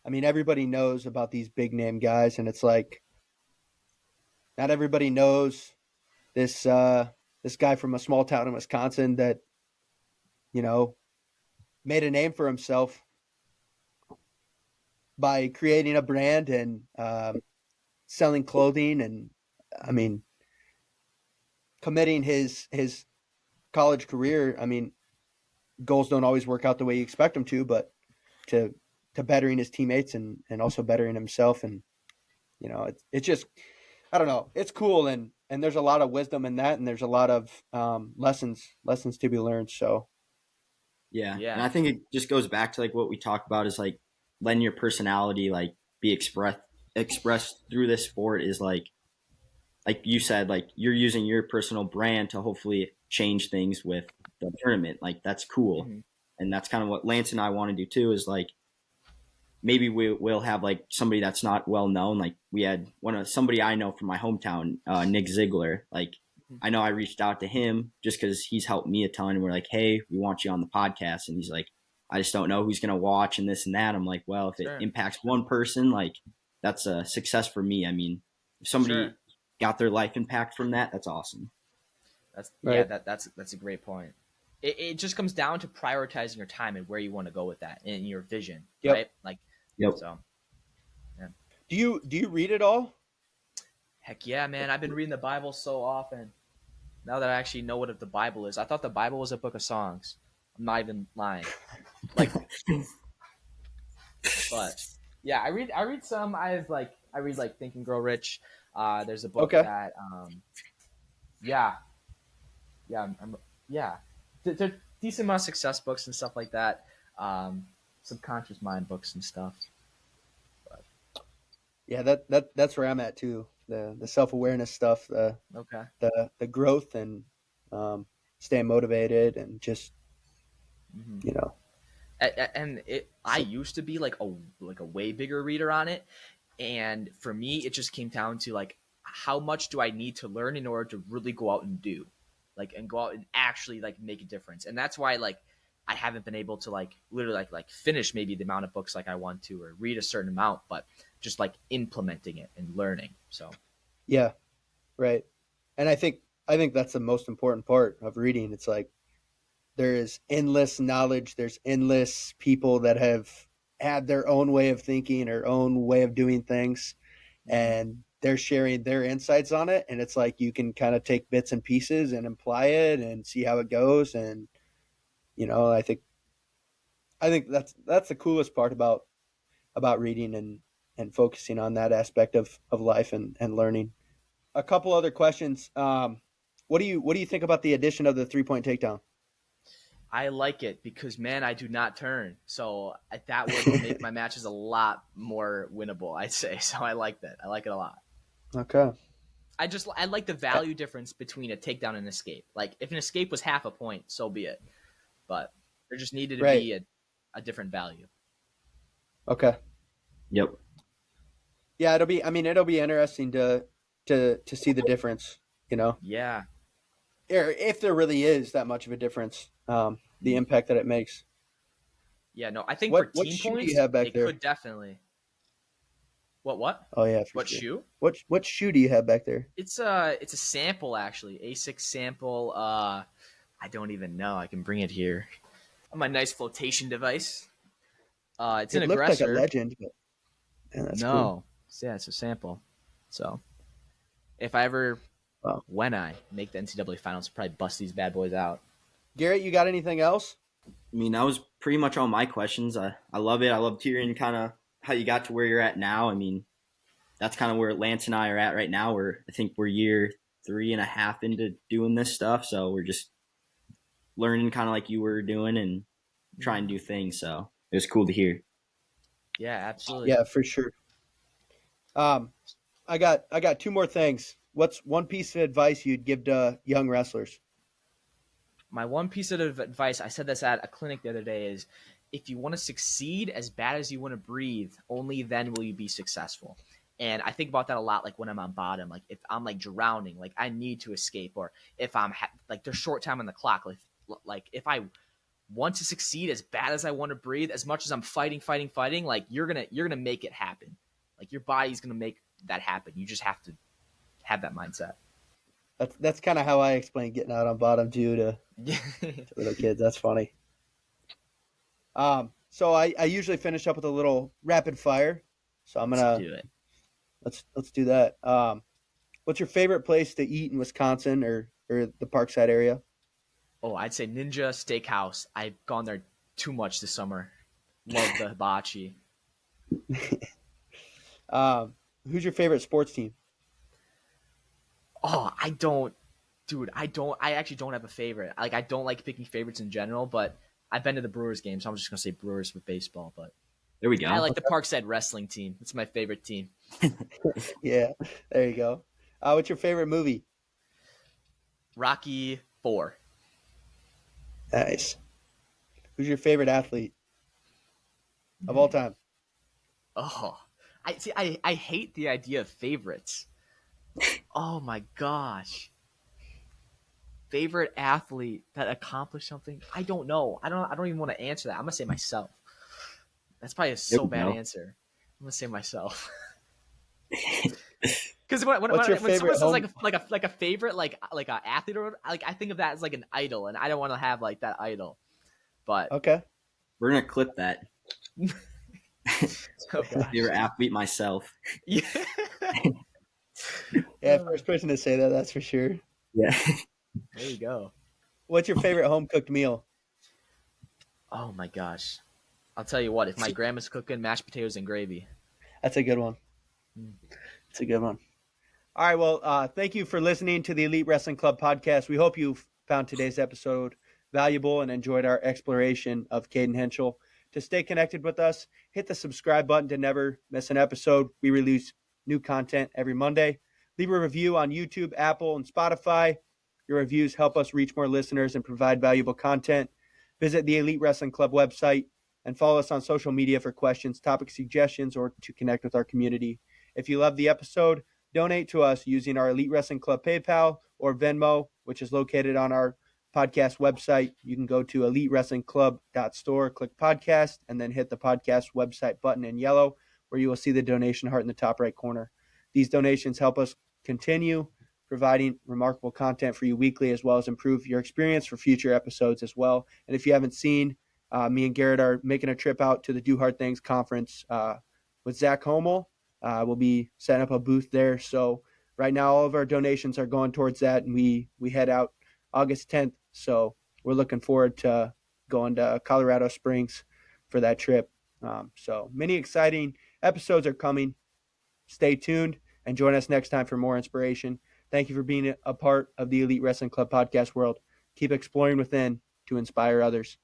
Speaker 1: everybody knows about these big name guys, and it's like not everybody knows this guy from a small town in Wisconsin that made a name for himself by creating a brand and selling clothing, and committing his college career. Goals don't always work out the way you expect them to, but to bettering his teammates and also bettering himself. And it's just, I don't know, it's cool, and there's a lot of wisdom in that, and there's a lot of lessons to be learned. So
Speaker 3: yeah, and I think it just goes back to like what we talked about, is like letting your personality like be expressed through this sport, is like you said, like you're using your personal brand to hopefully change things with the tournament. Like that's cool. And that's kind of what Lance and I want to do too, is like maybe we'll have like somebody that's not well known. Like we had somebody I know from my hometown, Nick Ziegler. Like I know I reached out to him just because he's helped me a ton, and we're like, hey, we want you on the podcast. And he's like, I just don't know who's going to watch and this and that. I'm like, well, if it impacts one person, like that's a success for me. If somebody got their life impact from that, that's awesome.
Speaker 2: That's right. That's a great point. It just comes down to prioritizing your time and where you want to go with that and your vision, right? Like, so. Yeah.
Speaker 1: Do you read it all?
Speaker 2: Heck yeah, man! I've been reading the Bible so often. Now that I actually know what the Bible is, I thought the Bible was a book of songs. I'm not even lying. Like, but yeah, I read some. I read like Think and Grow Rich. There's a book that, They're decent amount of success books and stuff like that. Subconscious mind books and stuff. But.
Speaker 1: Yeah, that's where I'm at too. The self-awareness stuff, the growth, and staying motivated, and just
Speaker 2: And I used to be like a way bigger reader on it, and for me, it just came down to like, how much do I need to learn in order to really go out and do, like, and go out and actually like make a difference. And that's why like I haven't been able to like literally like finish maybe the amount of books like I want to, or read a certain amount, but just like implementing it and learning. So
Speaker 1: yeah, right. And I think that's the most important part of reading. It's like there is endless knowledge. There's endless people that have had their own way of thinking or own way of doing things, and they're sharing their insights on it. And it's like you can kind of take bits and pieces and apply it and see how it goes. And I think that's the coolest part about reading and focusing on that aspect of life and learning. A couple other questions. What do you think about the addition of the 3-point takedown?
Speaker 2: I like it because, man, I do not turn. So that would make my matches a lot more winnable, I'd say. So I like that. I like it a lot.
Speaker 1: Okay.
Speaker 2: I like the value difference between a takedown and an escape. Like, if an escape was half a point, so be it. But there just needed to be a different value.
Speaker 1: Okay.
Speaker 3: Yep.
Speaker 1: Yeah, it'll be interesting to see the difference,
Speaker 2: Yeah.
Speaker 1: If there really is that much of a difference, the impact that it makes.
Speaker 2: Yeah, no, I think for team
Speaker 1: shoe
Speaker 2: points,
Speaker 1: do you have back
Speaker 2: it
Speaker 1: there?
Speaker 2: could definitely. What?
Speaker 1: Oh yeah.
Speaker 2: What shoe?
Speaker 1: What shoe do you have back there?
Speaker 2: It's a sample, actually. ASIC sample. I don't even know. I can bring it here on my nice flotation device. It's an
Speaker 1: looked
Speaker 2: aggressor.
Speaker 1: like a legend, but that's
Speaker 2: no.
Speaker 1: cool.
Speaker 2: Yeah, it's a sample. So if I ever
Speaker 1: Wow.
Speaker 2: when I make the NCAA finals, probably bust these bad boys out.
Speaker 1: Garrett, you got anything else?
Speaker 3: I mean, that was pretty much all my questions. I love it. I love hearing kind of how you got to where you're at now. I mean, that's kind of where Lance and I are at right now. I think we're year 3.5 into doing this stuff. So we're just learning kind of like you were doing and trying to do things. So it was cool to hear.
Speaker 2: Yeah, absolutely.
Speaker 1: Yeah, for sure. I got two more things. What's one piece of advice you'd give to young wrestlers?
Speaker 2: My one piece of advice, I said this at a clinic the other day, is if you want to succeed as bad as you want to breathe, only then will you be successful. And I think about that a lot, like when I'm on bottom, like if I'm like drowning, like I need to escape, or if I'm like there's short time on the clock, like if I want to succeed as bad as I want to breathe, as much as I'm fighting, like you're gonna make it happen. Like your body's gonna make that happen. You just have to have that mindset.
Speaker 1: That's kind of how I explain getting out on bottom too to little kids. That's funny. So I usually finish up with a little rapid fire. So I'm
Speaker 2: Let's
Speaker 1: gonna
Speaker 2: do it.
Speaker 1: let's do that. What's your favorite place to eat in Wisconsin or the Parkside area?
Speaker 2: Oh, I'd say Ninja Steakhouse. I've gone there too much this summer. Love the hibachi.
Speaker 1: Who's your favorite sports team?
Speaker 2: Oh, I actually don't have a favorite. Like, I don't like picking favorites in general, but I've been to the Brewers game, so I'm just gonna say Brewers with baseball. But
Speaker 3: There we go.
Speaker 2: I like the Parkside wrestling team. It's my favorite team.
Speaker 1: Yeah, there you go. What's your favorite movie?
Speaker 2: Rocky 4.
Speaker 1: Nice. Who's your favorite athlete of all time?
Speaker 2: Oh, I hate the idea of favorites. Oh my gosh. Favorite athlete that accomplished something? I don't know. I don't even want to answer that. I'm gonna say myself. That's probably a so bad answer. I'm gonna say myself. Because when someone says like a favorite like an athlete or like I think of that as like an idol, and I don't want to have like that idol. But
Speaker 1: Okay.
Speaker 3: We're going to clip that.
Speaker 2: oh
Speaker 3: Favorite athlete myself.
Speaker 2: yeah.
Speaker 1: Yeah, first person to say that, that's for sure.
Speaker 3: Yeah.
Speaker 2: There you go.
Speaker 1: What's your favorite home cooked meal?
Speaker 2: Oh my gosh. I'll tell you what, if my grandma's cooking mashed potatoes and gravy.
Speaker 1: That's a good one. It's a good one. All right, well, thank you for listening to the Elite Wrestling Club podcast. We hope you found today's episode valuable and enjoyed our exploration of Cayden Henschel. To stay connected with us, hit the subscribe button to never miss an episode. We release new content every Monday. Leave a review on YouTube, Apple, and Spotify. Your reviews help us reach more listeners and provide valuable content. Visit the Elite Wrestling Club website and follow us on social media for questions, topic suggestions, or to connect with our community. If you love the episode, donate to us using our Elite Wrestling Club PayPal or Venmo, which is located on our podcast website. You can go to elitewrestlingclub.store, click podcast, and then hit the podcast website button in yellow, where you will see the donation heart in the top right corner. These donations help us continue providing remarkable content for you weekly, as well as improve your experience for future episodes as well. And if you haven't seen, me and Garrett are making a trip out to the Do Hard Things conference with Zach Moll. We'll be setting up a booth there. So right now, all of our donations are going towards that, and we head out August 10th. So we're looking forward to going to Colorado Springs for that trip. So many exciting episodes are coming. Stay tuned and join us next time for more inspiration. Thank you for being a part of the Elite Wrestling Club podcast world. Keep exploring within to inspire others.